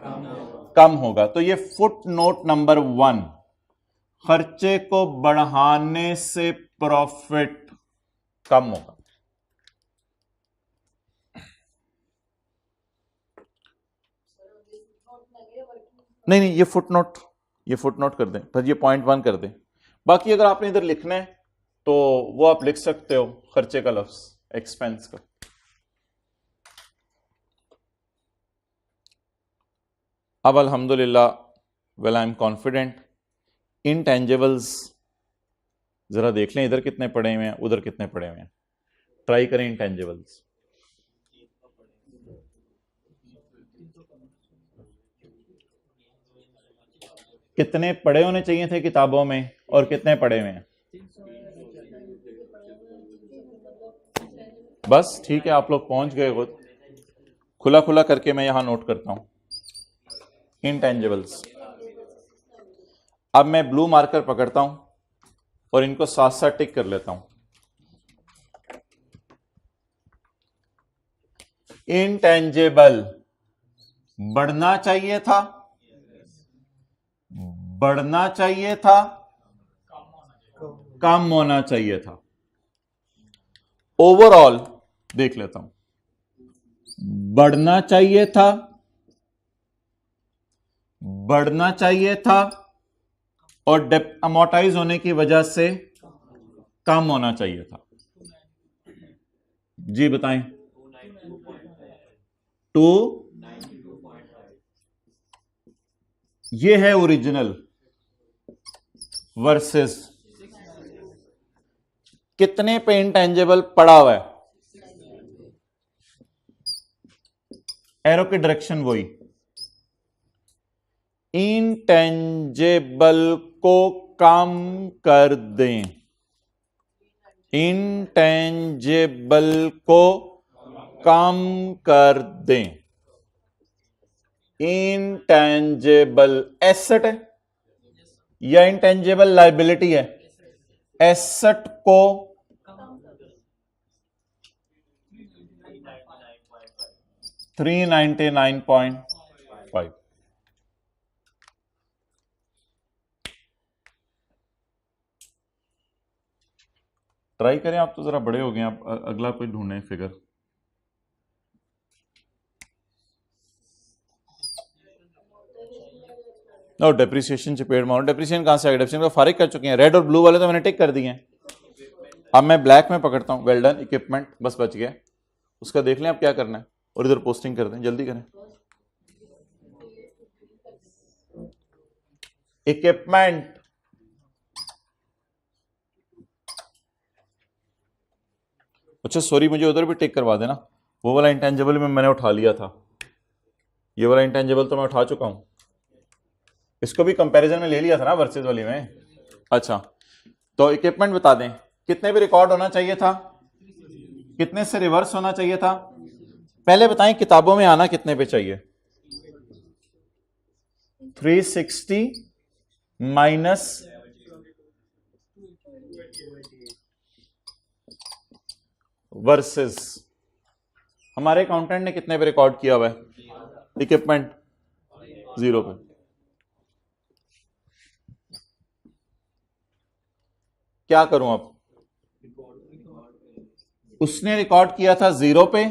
कम होगा। तो ये फुट नोट नंबर 1, खर्चे को बढ़ाने से प्रॉफिट कम होगा। नहीं, ये फुट नोट कर दें, फिर ये पॉइंट 1 कर दें। बाकी अगर आपने इधर लिखना है तो वो आप लिख सकते हो, खर्चे का लफ्ज, एक्सपेंस का। अब अल्हम्दुलिल्लाह, well I am confident. Intangibles जरा देख लें, इधर कितने पड़े हुए हैं, उधर कितने पड़े हुए हैं। ट्राई करें इनटेंजिबल्स। कितने पढ़े होने चाहिए थे किताबों में और कितने पढ़े हुए हैं? बस ठीक है, आप लोग पहुंच गए। खुद खुला खुला करके मैं यहां नोट करता हूं इनटेंजिबल्स। अब मैं ब्लू मार्कर पकड़ता हूं और इनको साथ साथ टिक कर लेता हूं। इनटेंजिबल बढ़ना चाहिए था, बढ़ना चाहिए था, कम होना चाहिए था। ओवरऑल देख लेता हूं, बढ़ना चाहिए था, बढ़ना चाहिए था, और अमोर्टाइज होने की वजह से कम होना चाहिए था। जी बताएं। 2, ये है ओरिजिनल वर्सेस कितने पे इंटेंजिबल पड़ा हुआ है। एरो की डायरेक्शन वही, इंटेंजिबल को कम कर दें, इंटेंजिबल को कम कर दें। इंटेंजिबल एसेट है या इंटेंजिबल लायबिलिटी है? एसेट को 399.5। ट्राई करें, आप तो जरा बड़े हो गए, आप अगला कोई ढूंढें फिगर। और डेप्रिसिएशन से पेड अमाउंट, डेप्रिसिएशन कहां से आएगा? डेप्रिसिएशन को फारिग कर चुके हैं। रेड और ब्लू वाले तो मैंने टिक कर दिए हैं। अब मैं ब्लैक में पकड़ता हूं। वेल डन, इक्विपमेंट बस बच गया। उसका देख लें आप क्या करना है और इधर पोस्टिंग कर दें, जल्दी करें। इक्विपमेंट, अच्छा सॉरी, मुझे उधर भी टिक करवा देना। वो वाला इंटेंजिबल में मैंने उठा लिया था, ये वाला इंटेंजिबल तो मैं उठा चुका हूं। इसको भी कंपैरिजन में ले लिया था ना वर्सेस वाली में। अच्छा, तो इक्विपमेंट बता दें कितने पे रिकॉर्ड होना चाहिए था, कितने से रिवर्स होना चाहिए था। पहले बताएं किताबों में आना कितने पे चाहिए? 360 माइनस वर्सेस। हमारे अकाउंटेंट ने कितने पे रिकॉर्ड किया हुआ है? इक्विपमेंट 0 पे। क्या करूं अब? उसने रिकॉर्ड किया था 0 पे,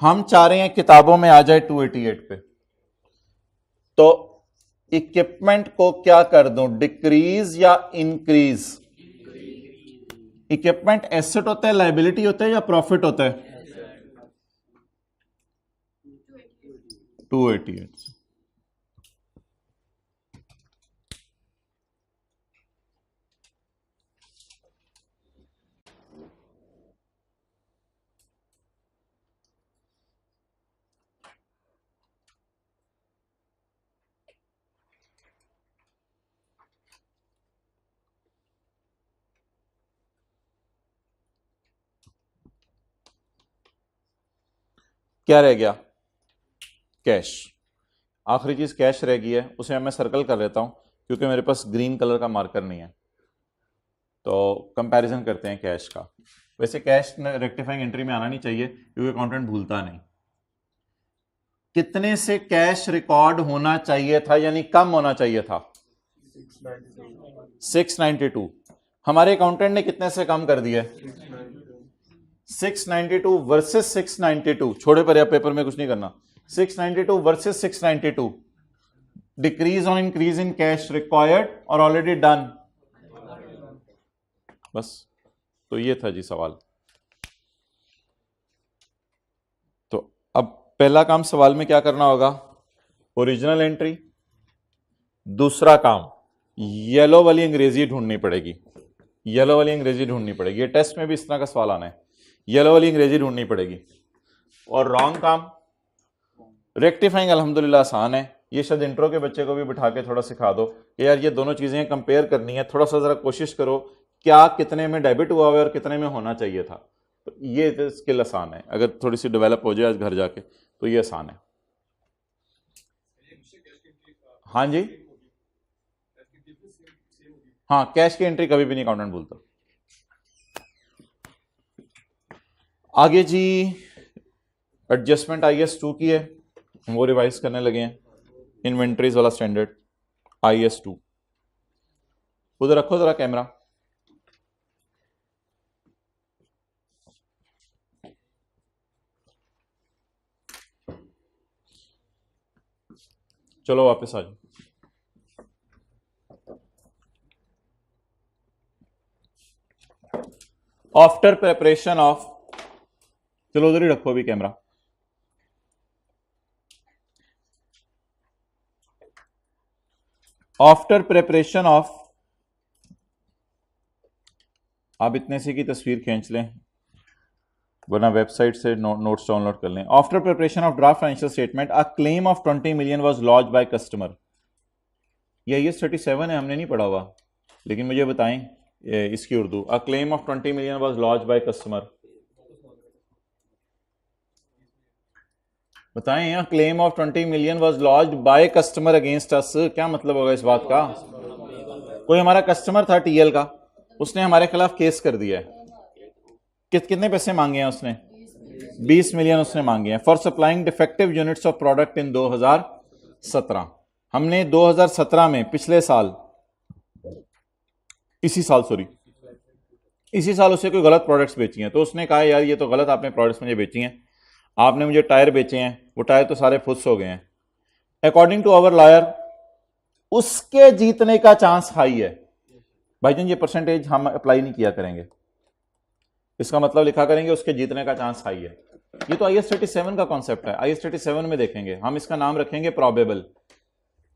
हम चाह रहे हैं किताबों में आ जाए 288 पे। तो इक्विपमेंट को क्या कर दूं, डिक्रीज या इंक्रीज? इक्विपमेंट एसेट होता है, लायबिलिटी होता है या प्रॉफिट होता है? 288। क्या रह गया? कैश। आखिरी चीज कैश रह गई है, उसे मैं सर्कल कर लेता हूं क्योंकि मेरे पास ग्रीन कलर का मार्कर नहीं है। तो कंपैरिजन करते हैं कैश का। वैसे कैश रेक्टिफाइंग एंट्री में आना नहीं चाहिए क्योंकि अकाउंटेंट भूलता नहीं। कितने से कैश रिकॉर्ड होना चाहिए था, यानी कम होना चाहिए था? 692। हमारे अकाउंटेंट ने कितने से कम कर दिया? 692 वर्सेस 692। छोड़े पर या पेपर में कुछ नहीं करना। 692 versus 692। Decrease on increase in cash required और ऑलरेडी डन। बस, तो ये था जी सवाल। तो अब पहला काम सवाल में क्या करना होगा? Original entry. दूसरा काम येलो वाली अंग्रेजी ढूंढनी पड़ेगी। येलो वाली अंग्रेजी ढूंढनी पड़ेगी। ये टेस्ट में भी इस तरह का सवाल आना है। येलो वाली अंग्रेजी ढूंढनी पड़ेगी। और रॉन्ग काम रेक्टिफाइंग अल्हम्दुलिल्लाह आसान है। ये शायद इंट्रो के बच्चे को भी बिठा के थोड़ा सिखा दो कि यार ये दोनों चीजें कंपेयर करनी है। थोड़ा सा जरा कोशिश करो क्या कितने में डेबिट हुआ हुआ है और कितने में होना चाहिए था। तो ये स्किल आसान है, अगर थोड़ी सी डेवलप हो जाए आज घर जाके तो ये आसान है। हाँ जी, हाँ, कैश की एंट्री कभी भी नहीं अकाउंटेंट भूलता। आगे जी एडजस्टमेंट IS 2 की है, वो रिवाइज करने लगे हैं। इन्वेंट्रीज वाला स्टैंडर्ड IS 2। उधर रखो जरा कैमरा। चलो वापस आ जाओ। आफ्टर प्रिपरेशन ऑफ, चलो उधर ही रखो अभी कैमरा। आफ्टर प्रिपरेशन ऑफ, आप इतने से की तस्वीर खींच लें वरना वेबसाइट से नोट्स डाउनलोड कर लें। After preparation of draft financial statement a claim of 20 million was launched by customer. ये IS 37 है, हमने नहीं पढ़ा हुआ, लेकिन मुझे बताएं इसकी Urdu. A claim of 20 million was launched by customer, बताएं। Claim of 20 million was launched by customer against us, क्या मतलब होगा इस बात का? कोई हमारा कस्टमर था TL का, उसने हमारे खिलाफ केस कर दिया है। कितने पैसे मांगे हैं उसने? 20 मिलियन उसने मांगे हैं for supplying defective units of product in 2017। हमने 2017 में, पिछले साल, इसी साल उसे कोई गलत प्रोडक्ट्स बेची हैं। तो उसने कहा यार ये तो गलत आपने प्रोडक्ट्स मुझे बेची हैं, आपने मुझे टायर बेचे हैं, वो टायर तो सारे फुस हो गए हैं। अकॉर्डिंग टू आवर लॉयर उसके जीतने का चांस हाई है। भाईजान ये परसेंटेज हम अप्लाई नहीं किया करेंगे, इसका मतलब लिखा करेंगे उसके जीतने का चांस हाई है। ये तो IS 37 का कॉन्सेप्ट है, IS 37 में देखेंगे हम, इसका नाम रखेंगे प्रोबेबल।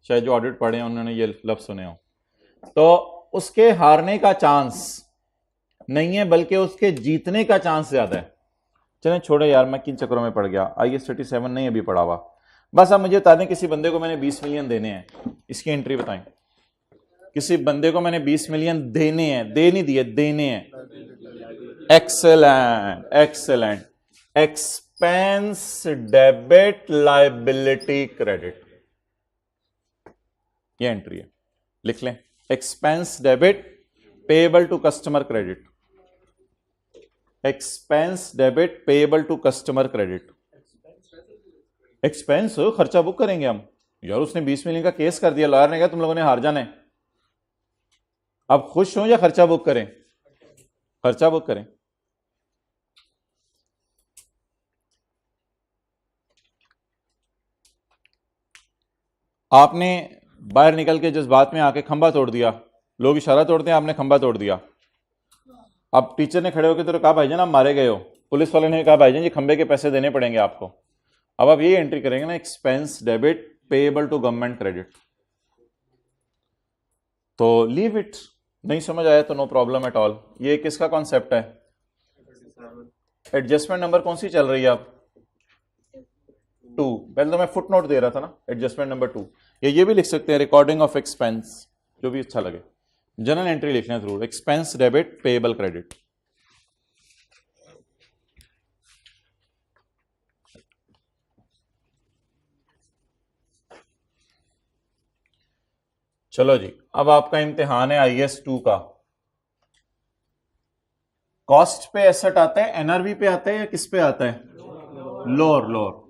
शायद जो ऑडिट पढ़े हैं उन्होंने ये लफ्ज सुने हो। तो उसके हारने का चांस नहीं है बल्कि उसके जीतने का चांस ज्यादा है। चलें छोड़े यार, मैं किन चक्करों में पड़ गया। IS 37 नहीं अभी पढ़ा हुआ। बस आप मुझे बता दें किसी बंदे को मैंने 20 मिलियन देने हैं, इसकी एंट्री बताएं। किसी बंदे को मैंने 20 मिलियन देने हैं, दे नहीं दिए, देने हैं। Excellent excellent. Expense debit liability credit, ये एंट्री है, लिख लें। Expense debit payable to customer credit, expense debit payable to customer credit. Expense खर्चा बुक करेंगे हम। यार उसने 20 मिलियन का केस कर दिया, लॉयर ने कहा तुम लोगों ने हार जाना है। अब खुश हो या खर्चा बुक करें? खर्चा बुक करें। आपने बाहर निकल के जज्बात में आके खंबा तोड़ दिया। लोग इशारा तोड़ते हैं, आपने खंबा तोड़ दिया। अब टीचर ने खड़े होकर तो कहा भाईजान आप मारे गए हो। पुलिस वाले ने कहा भाईजान ये खंबे के पैसे देने पड़ेंगे आपको। अब आप ये एंट्री करेंगे ना, expense debit payable to government credit, तो लीव इट। नहीं समझ आया तो नो प्रॉब्लम एट ऑल। ये किसका कॉन्सेप्ट है? एडजस्टमेंट नंबर कौन सी चल रही है आप? 2। पहले तो मैं फुट नोट दे रहा था ना, एडजस्टमेंट नंबर 2। ये भी लिख सकते हैं, रिकॉर्डिंग ऑफ एक्सपेंस, जो भी अच्छा लगे। जनरल एंट्री लिखना है जरूर, एक्सपेंस डेबिट पेएबल क्रेडिट। चलो जी, अब आपका इम्तिहान है IS 2 का। कॉस्ट पे एसेट आता है, NRV पे आता है या किस पे आता है? लोअर।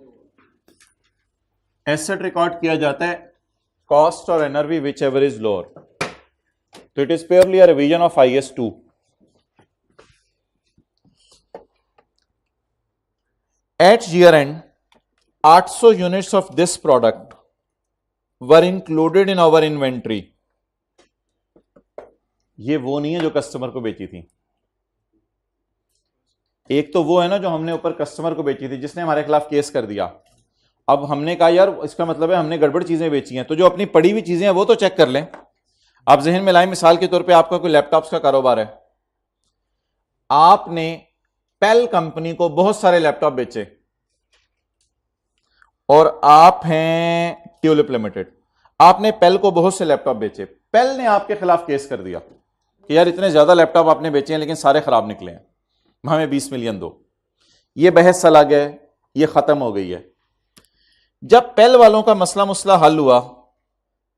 एसेट रिकॉर्ड किया जाता है कॉस्ट और NRV whichever is lower. तो it is purely a revision of IS 2। At year end 800 units of this product were included in our inventory. ये वो नहीं है जो कस्टमर को बेची थी। एक तो वो है ना जो हमने ऊपर कस्टमर को बेची थी, जिसने हमारे खिलाफ केस कर दिया। अब हमने कहा यार इसका मतलब है हमने गड़बड़ चीजें बेची हैं, तो जो अपनी पड़ी हुई चीजें हैं वो तो चेक कर लें। आप जहन में लाएं, मिसाल के तौर पे आपका कोई लैपटॉप्स का कारोबार है, आपने पेल कंपनी को बहुत सारे लैपटॉप बेचे और आप हैं ट्यूलिप लिमिटेड, आपने पेल को बहुत से लैपटॉप बेचे। पेल ने आपके खिलाफ केस कर दिया कि यार इतने ज्यादा लैपटॉप आपने बेचे हैं लेकिन सारे खराब निकले हैं, हमें 20 मिलियन दो। ये बहस चला गया, ये खत्म हो गई है। जब पेल वालों का मसला हल हुआ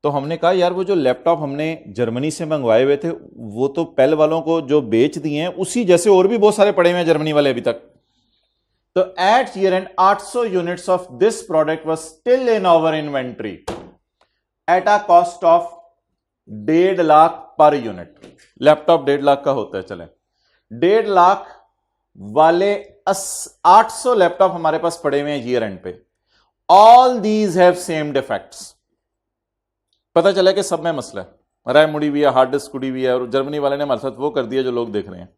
तो हमने कहा यार वो जो लैपटॉप हमने जर्मनी से मंगवाए हुए थे वो तो पेल वालों को जो बेच दिए हैं, उसी जैसे और भी बहुत सारे पड़े हुए हैं जर्मनी वाले अभी तक। तो at year end 800 units of this product was still in our inventory at a cost of 1.5 lakh per unit. Laptop 1.5 lakh का होता है, चले 1.5 लाख वाले 800 लैपटॉप हमारे पास पड़े हुए हैं ईयर एंड पे। All these have same defects. पता चला कि सब में मसला है, रैम मुड़ी हुई है, हार्ड डिस्क उड़ी हुई है, और जर्मनी वाले ने हमारे साथ वो कर दिया जो लोग देख रहे हैं।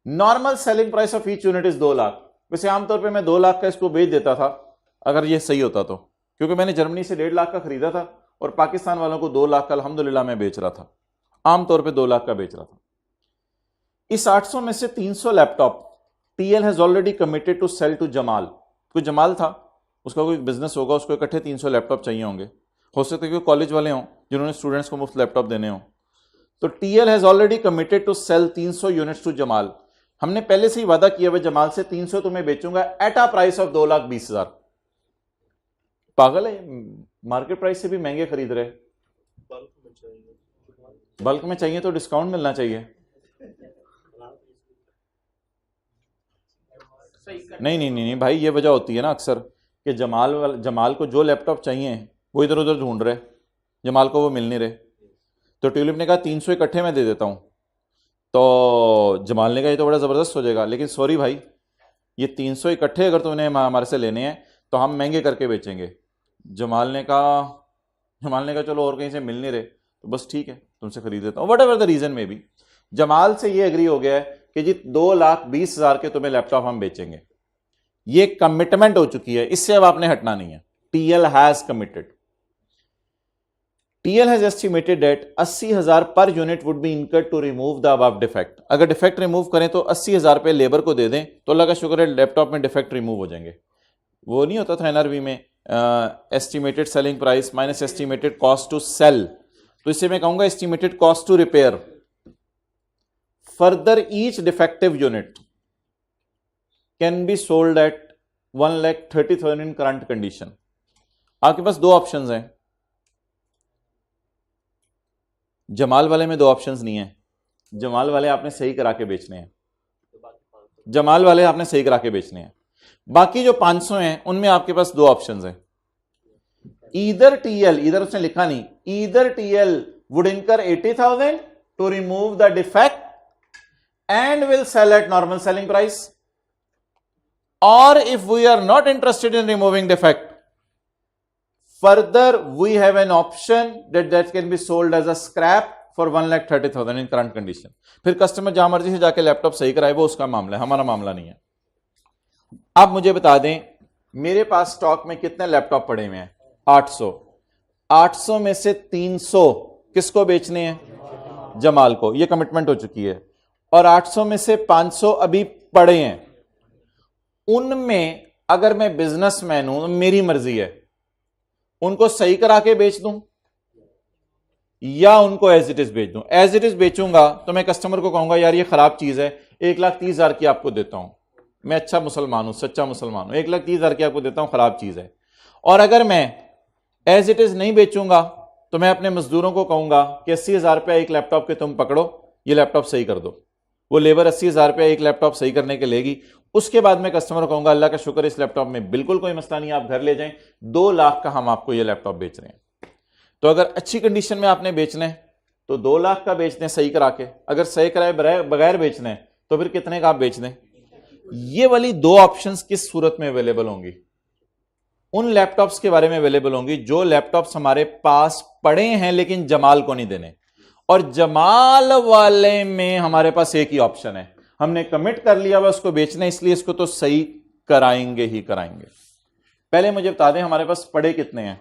Normal selling price of each unit is 2 lakh. वैसे आमतौर पे मैं 2 लाख का इसको बेच देता था अगर ये सही होता तो, क्योंकि मैंने जर्मनी से 1.5 लाख का खरीदा था और पाकिस्तान वालों को 2 लाख का अल्हम्दुलिल्लाह मैं बेच रहा था, आमतौर पर 2 लाख का बेच रहा था। इस 800 में से 300 laptop TL has already committed to sell to Jamal. कोई जमाल था, उसका कोई बिजनेस होगा, उसको इकट्ठे 300 लैपटॉप चाहिए होंगे, हो सकता है कि कॉलेज वाले हों जिन्होंने स्टूडेंट्स को मुफ्त लैपटॉप देने हों। तो TL has already committed to sell 300 units to Jamal. हमने पहले से ही वादा किया हुआ जमाल से 300 तुम्हें बेचूंगा एट अ प्राइस ऑफ 2,20,000। पागल है, मार्केट प्राइस से भी महंगे खरीद रहे। बल्क में चाहिए तो डिस्काउंट मिलना चाहिए। नहीं भाई, ये वजह होती है ना अक्सर कि जमाल को जो लैपटॉप चाहिए वो इधर उधर ढूंढ रहे, जमाल को वो मिल नहीं रहे। तो ट्यूलिप ने कहा 300 इकट्ठे मैं दे देता हूं। तो जमाल ने कहा ये तो बड़ा ज़बरदस्त हो जाएगा, लेकिन सॉरी भाई, ये 300 इकट्ठे अगर तुमने हमारे से लेने हैं तो हम महंगे करके बेचेंगे। जमाल ने कहा चलो और कहीं से मिल नहीं रहे तो बस ठीक है तुमसे खरीद देता हूँ, वट एवर द रीज़न में भी। जमाल से ये एग्री हो गया है कि जी 2,20,000 के तुम्हें लैपटॉप हम बेचेंगे। ये कमिटमेंट हो चुकी है, इससे अब आपने हटना नहीं है। TL has committed. TL has estimated that 80,000 per unit would be incurred to remove the above defect. अगर डिफेक्ट रिमूव करें तो 80,000 पे लेबर को दे दें तो अल्लाह का शुक्र है लैपटॉप में डिफेक्ट रिमूव हो जाएंगे। वो नहीं होता था NRV में estimated selling price minus estimated cost to sell, तो इससे मैं कहूंगा estimated cost to repair. Further each defective unit can be sold at 1,30,000 in current condition. आपके पास 2 ऑप्शंस हैं। जमाल वाले में 2 ऑप्शंस नहीं है। जमाल वाले आपने सही करा के बेचने हैं, जमाल वाले आपने सही करा के बेचने हैं। बाकी जो 500 हैं उनमें आपके पास 2 ऑप्शंस हैं। ईदर TL, इधर उसने लिखा नहीं, either TL would incur 80,000 to remove the defect and will sell at normal selling price, or if we are not interested in removing defect, further we have an option that can be sold as a scrap for 1,30,000 in current condition। फिर कस्टमर जहां मर्जी से जाके लैपटॉप सही कराए, वो उसका मामला है, हमारा मामला नहीं है। अब मुझे बता दें मेरे पास स्टॉक में कितने लैपटॉप पड़े हुए हैं? 800। 800 में से 300 किसको बेचने हैं? जमाल को, ये कमिटमेंट हो चुकी है। और 800 में से 500 अभी पड़े हैं। उनमें अगर मैं बिजनेसमैन हूं, मेरी मर्जी है, उनको सही करा के बेच दूं या उनको एज इट इज बेच दूं। एज इट इज बेचूंगा तो मैं कस्टमर को कहूंगा यार ये खराब चीज है, 1,30,000 की आपको देता हूं, मैं अच्छा मुसलमान हूं, सच्चा मुसलमान हूं, 1,30,000 की आपको देता हूं, खराब चीज है। और अगर मैं एज इट इज नहीं बेचूंगा तो मैं अपने मजदूरों को कहूंगा कि 80,000 रुपया एक लैपटॉप के तुम पकड़ो, ये लैपटॉप सही कर दो। वो लेबर 80,000 रुपया एक लैपटॉप सही करने के लेगी। उसके बाद मैं कस्टमर को कहूंगा अल्लाह का शुक्र, इस लैपटॉप में बिल्कुल कोई मसला नहीं, आप घर ले जाएं, 2 लाख का हम आपको ये लैपटॉप बेच रहे हैं। तो अगर अच्छी कंडीशन में आपने बेचना है तो 2 लाख का बेच दें सही करा के, अगर सही कराए बगैर बेचना है तो फिर कितने का आप बेच दें। ये वाली 2 ऑप्शंस किस सूरत में अवेलेबल होंगी? उन लैपटॉप्स के बारे में अवेलेबल होंगी जो लैपटॉप्स हमारे पास पड़े हैं लेकिन जमाल को नहीं देने। और जमाल वाले में हमारे पास एक ही ऑप्शन है, हमने कमिट कर लिया हुआ उसको बेचना, इसलिए इसको तो सही कराएंगे ही कराएंगे। पहले मुझे बता दें हमारे पास पड़े कितने हैं?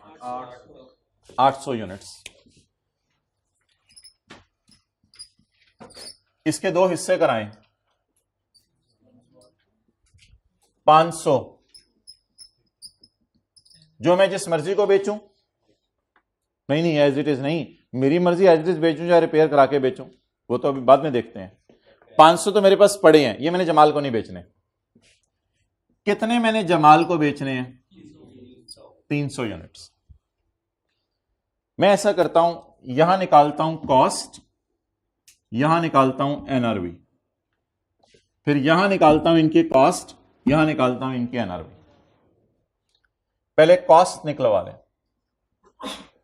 800 यूनिट्स। इसके 2 हिस्से कराएं, 500 जो मैं जिस मर्जी को बेचूं। नहीं एज इट इज नहीं, मेरी मर्जी एज इट इज बेचूं या रिपेयर करा के बेचूं, वो तो अभी बाद में देखते हैं। 500 तो मेरे पास पड़े हैं, ये मैंने जमाल को नहीं बेचने। कितने मैंने जमाल को बेचने हैं? 300 यूनिट्स। मैं ऐसा करता हूं, यहां निकालता हूं कॉस्ट, यहां निकालता हूं एनआरवी, फिर यहां निकालता हूं इनकी कॉस्ट, यहां निकालता हूं इनकी एनआरवी। पहले कॉस्ट निकलवा लें।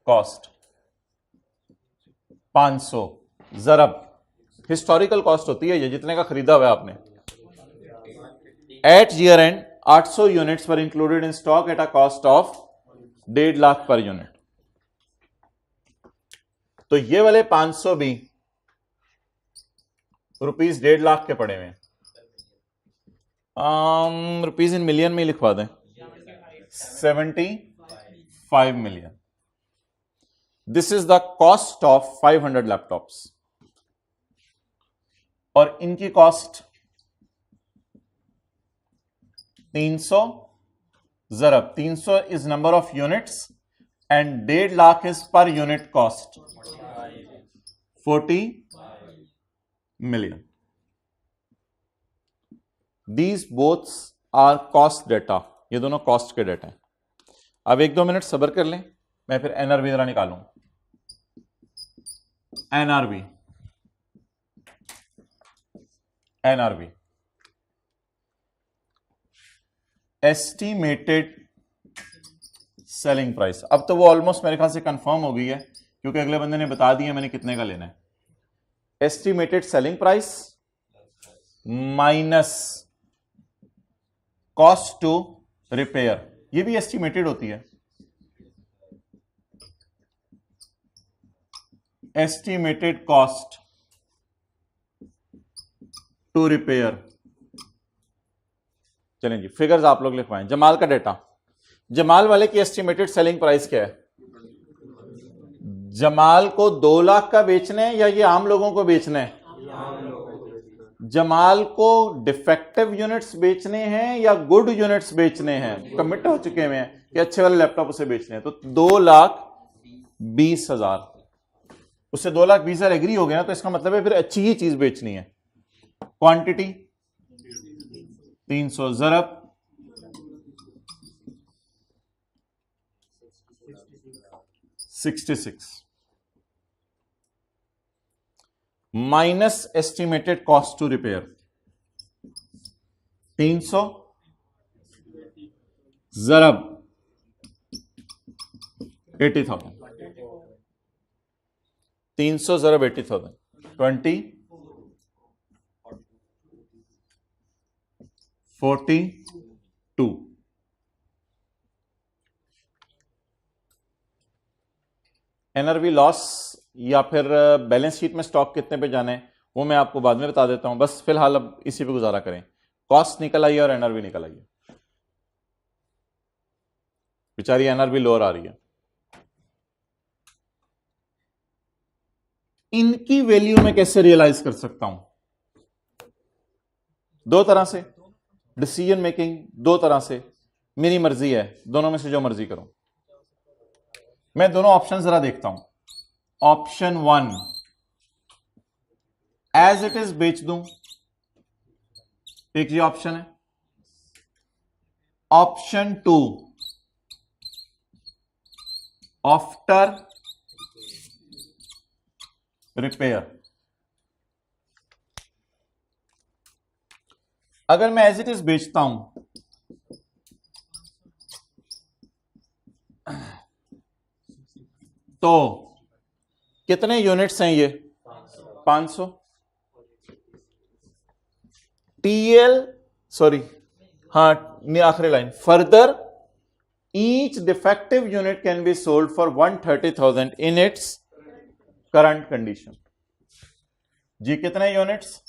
कॉस्ट 500 जरब हिस्टोरिकल कॉस्ट होती है, ये जितने का खरीदा हुआ है आपने। At year end 800 units were included in stock at a cost of 1.5 lakh per unit. तो ये वाले 500 भी रुपीस 1.5 लाख के पड़े हुए हैं। रुपीस इन मिलियन में लिखवा दें, 75 million. This is the cost of 500 laptops. और इनकी कॉस्ट 300 जरब 300 is number of units and 1.5 lakh is per unit cost 40 million. These boths are cost data, ये दोनों कॉस्ट के डेटा हैं। अब 1-2 मिनट सब्र कर लें, मैं फिर एनआरवी जरा निकालूं। NRV NRV estimated selling price. अब तो वो ऑलमोस्ट मेरे ख्याल से कंफर्म हो गई है क्योंकि अगले बंदे ने बता दिया मैंने कितने का लेना है। Estimated selling price minus cost to repair, ये भी एस्टिमेटेड होती है। Estimated cost to repair. चलें जी, फिगर्स आप लोग लिखवाएं। जमाल का डेटा, जमाल वाले की एस्टिमेटेड सेलिंग प्राइस क्या है? जमाल को 2 लाख का बेचना है या ये आम लोगों को बेचना है? जमाल को डिफेक्टिव यूनिट्स बेचने हैं या गुड यूनिट्स बेचने हैं? कमिट हो चुके हैं कि अच्छे वाले लैपटॉप उसे बेचने हैं। तो 2,20,000, उससे 2,20,000 एग्री हो गया ना, तो इसका मतलब है फिर अच्छी ही चीज बेचनी है। क्वांटिटी 300 जरब 66 minus estimated cost to repair 300 जरब 80,000। 300 जरब 80,000 42। एनआरवी लॉस या फिर बैलेंस शीट में स्टॉक कितने पे जाने हैं वो मैं आपको बाद में बता देता हूं, बस फिलहाल अब इसी पे गुजारा करें। कॉस्ट निकल आई है और एनआरवी निकल आई है। बेचारी एनआरवी लोअर आ रही है। इनकी वैल्यू मैं कैसे रियलाइज कर सकता हूं? दो तरह से, डिसीजन मेकिंग दो तरह से, मेरी मर्जी है, दोनों में से जो मर्जी करो। मैं दोनों ऑप्शन जरा देखता हूं। ऑप्शन 1 एज इट इज बेच दूं, एक ये ऑप्शन है। Option 2 after repair. अगर मैं एज इट इज बेचता हूं तो कितने यूनिट्स हैं ये? 500। टीएल सॉरी हाँ आखिरी line, further each defective unit can be sold for 130,000 in its current condition. जी कितने यूनिट्स?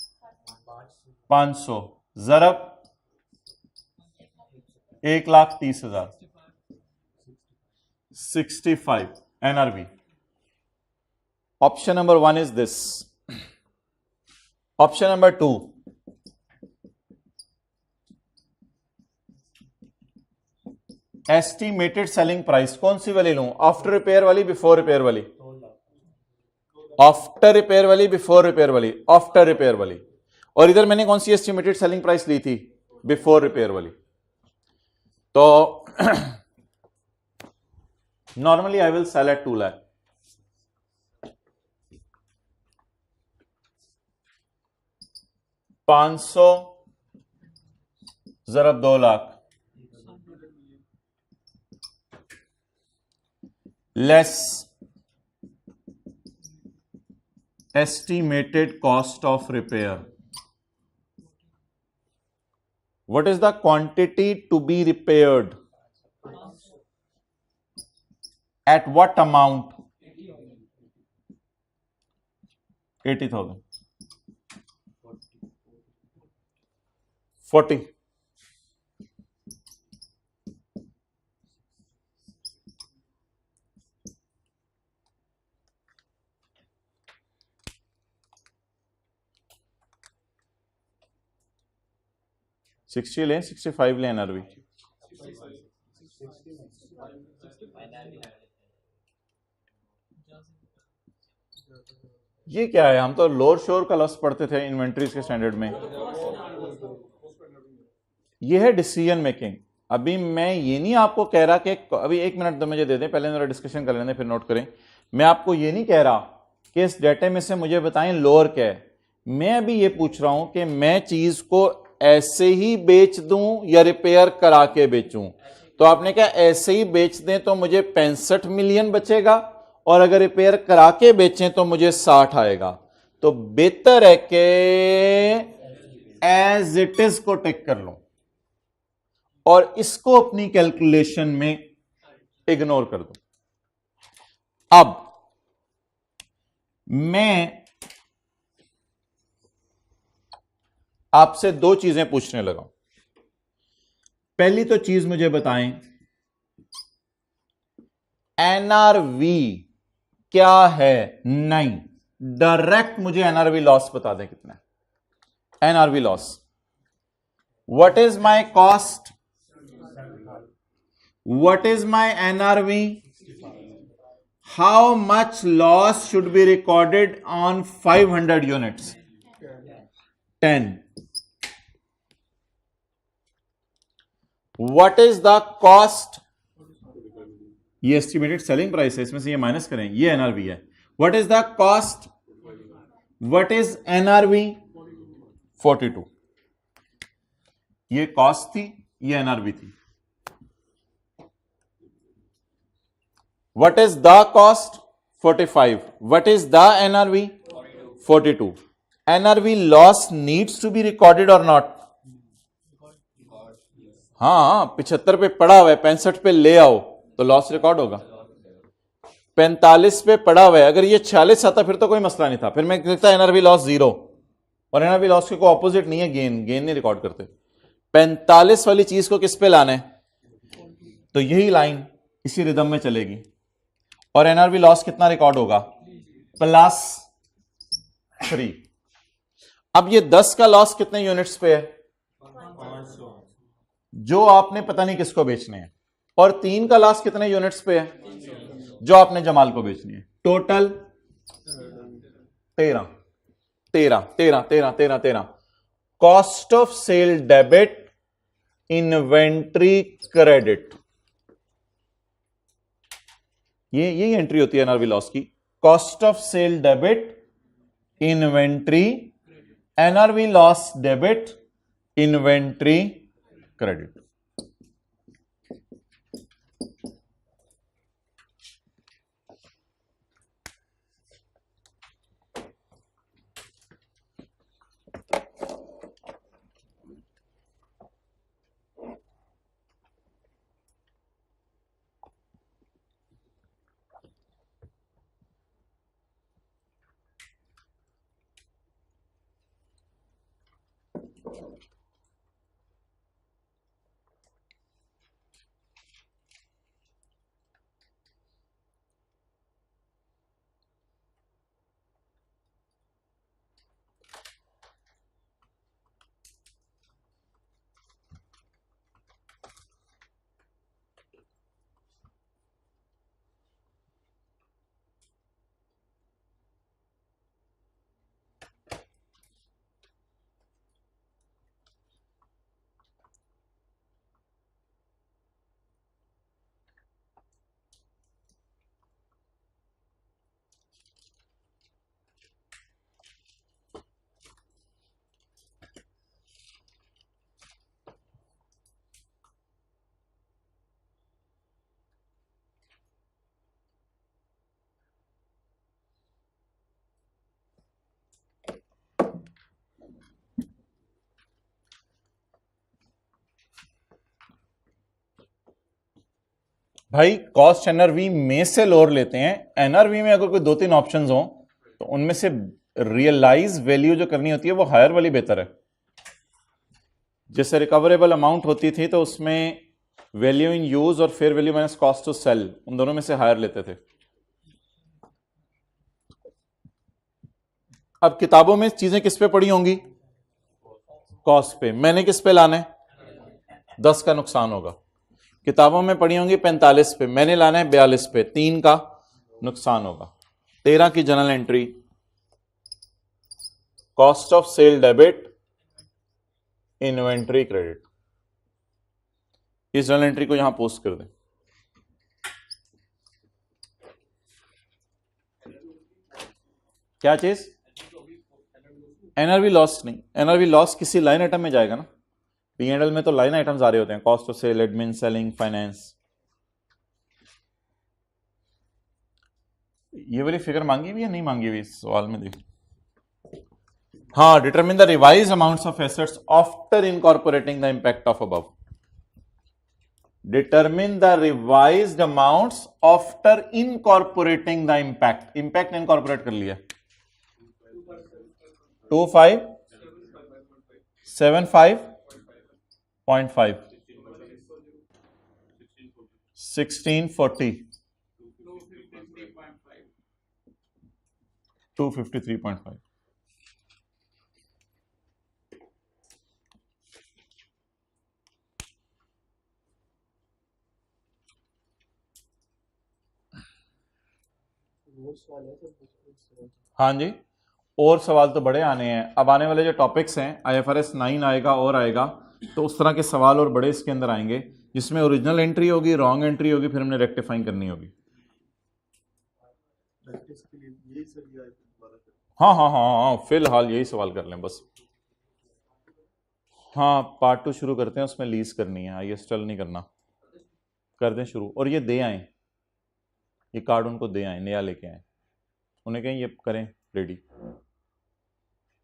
500 ज़रब 1,30,000, 65 NRV. Option number 1 is this. Option number 2, estimated selling price. कौन सी वाली लूं? आफ्टर रिपेयर वाली, बिफोर रिपेयर वाली? आफ्टर रिपेयर वाली, बिफोर रिपेयर वाली? आफ्टर रिपेयर वाली। और इधर मैंने कौन सी एस्टिमेटेड सेलिंग प्राइस ली थी? बिफोर रिपेयर वाली। तो normally I will sell at 2 lakh. $500 ज़रब 2 lakh less estimated cost of repair. What is the quantity to be repaired? At what amount? 80,000. 40. $60 लें, $65 लें एनआरवी। ये क्या है? हम तो लोअर शोर का लफ्ज पढ़ते थे इन्वेंट्रीज के स्टैंडर्ड में। ये है डिसीजन मेकिंग। अभी मैं ये नहीं आपको कह रहा कि अभी 1 मिनट तो मुझे दे दें, पहले मेरा डिस्कशन कर लेने फिर नोट करें। मैं आपको ये नहीं कह रहा कि इस डेटे में से मुझे बताएं लोअर क्या है। मैं अभी ये पूछ रहा हूं कि मैं चीज को ऐसे ही बेच दूं या रिपेयर करा के बेचूं। तो आपने कहा ऐसे ही बेच दें तो मुझे 65 मिलियन बचेगा, और अगर रिपेयर करा के बेचें तो मुझे 60 आएगा। तो बेहतर है कि एज इट इज को टेक कर लो और इसको अपनी कैलकुलेशन में इग्नोर कर दो। अब मैं आपसे 2 चीजें पूछने लगा। पहली तो चीज मुझे बताएं, एनआरवी क्या है? नहीं, डायरेक्ट मुझे एनआरवी लॉस बता दें कितना है। NRV loss, what is my cost, what is my NRV, how much loss should be recorded on 500 units? 10. What is the cost? ये एस्टिमेटेड सेलिंग प्राइस है, इसमें से ये माइनस करें, ये एनआरवी है। What is the cost? What is NRV? 42. ये कॉस्ट थी, ये एनआरवी थी। What is the cost? 45. What is the NRV? 42. NRV loss needs to be recorded or not? हाँ, 75 पे पड़ा हुआ है, 65 पे ले आओ तो लॉस रिकॉर्ड होगा। 45 पे पड़ा हुआ है, अगर ये 46 आता फिर तो कोई मसला नहीं था, फिर मैं कहता एनआरवी लॉस 0, और एनआरवी लॉस के कोई ऑपोजिट नहीं है गेन, गेन नहीं रिकॉर्ड करते। 45 वाली चीज को किस पे लाना है? तो यही लाइन इसी रिदम में चलेगी। और एनआरवी लॉस कितना रिकॉर्ड होगा? +3। अब ये 10 का लॉस कितने यूनिट्स पे है? 500। जो आपने पता नहीं किसको बेचने हैं। और 3 का लॉस कितने यूनिट्स पे है? जो आपने जमाल को बेचनी है। Total 13। 13 13 13 13 13। Cost of sale debit, inventory credit, ये यही एंट्री होती है एनआरवी लॉस की। Cost of sale debit, inventory, NRV loss debit, inventory credit. भाई कॉस्ट एनआरवी में से लोअर लेते हैं। एनआरवी में अगर कोई 2-3 ऑप्शंस हो तो उनमें से रियलाइज वैल्यू जो करनी होती है वो हायर वाली बेहतर है। जैसे रिकवरेबल अमाउंट होती थी तो उसमें वैल्यू इन यूज और fair value minus cost to sell, उन दोनों में से हायर लेते थे। अब किताबों में चीजें किस पे पड़ी होंगी? कॉस्ट पे। मैंने किस पे लाना है? 10 का नुकसान होगा। किताबों में पड़ी होंगी 45 पे, मैंने लाना है 42 पे, 3 का नुकसान होगा। 13 की general entry, cost of sale debit, inventory credit. इस जनरल एंट्री को यहां पोस्ट कर दें। क्या चीज? एनआरवी लॉस नहीं, एनआरवी लॉस किसी लाइन आइटम में जाएगा ना। P&L में तो लाइन आइटम्स आ रहे होते हैं, cost of sale, admin, selling, finance. ये वाली फिगर मांगी हुई या नहीं मांगी हुई इस सवाल में? देख, हाँ, determine the revise amounts of assets after incorporating the impact of above. Determine the revised amounts after incorporating the impact. Impact incorporate कर लिया। 2575.5, 1640, 253.5। हाँ जी, और सवाल तो बड़े आने हैं। अब आने वाले जो टॉपिक्स हैं, IFRS 9 आएगा और आएगा, तो उस तरह के सवाल और बड़े इसके अंदर आएंगे जिसमें ओरिजिनल एंट्री होगी, रॉन्ग एंट्री होगी, फिर हमने रेक्टिफाइंग करनी होगी। हाँ हाँ हाँ हाँ, फिलहाल यही सवाल कर लें बस। हाँ, पार्ट 2 शुरू करते हैं, उसमें लीज करनी है, ISTL नहीं करना। कर दें शुरू। और ये दे आए, ये कार्ड उनको दे आए, नया लेके आए, उन्हें कहें ये करें रेडी।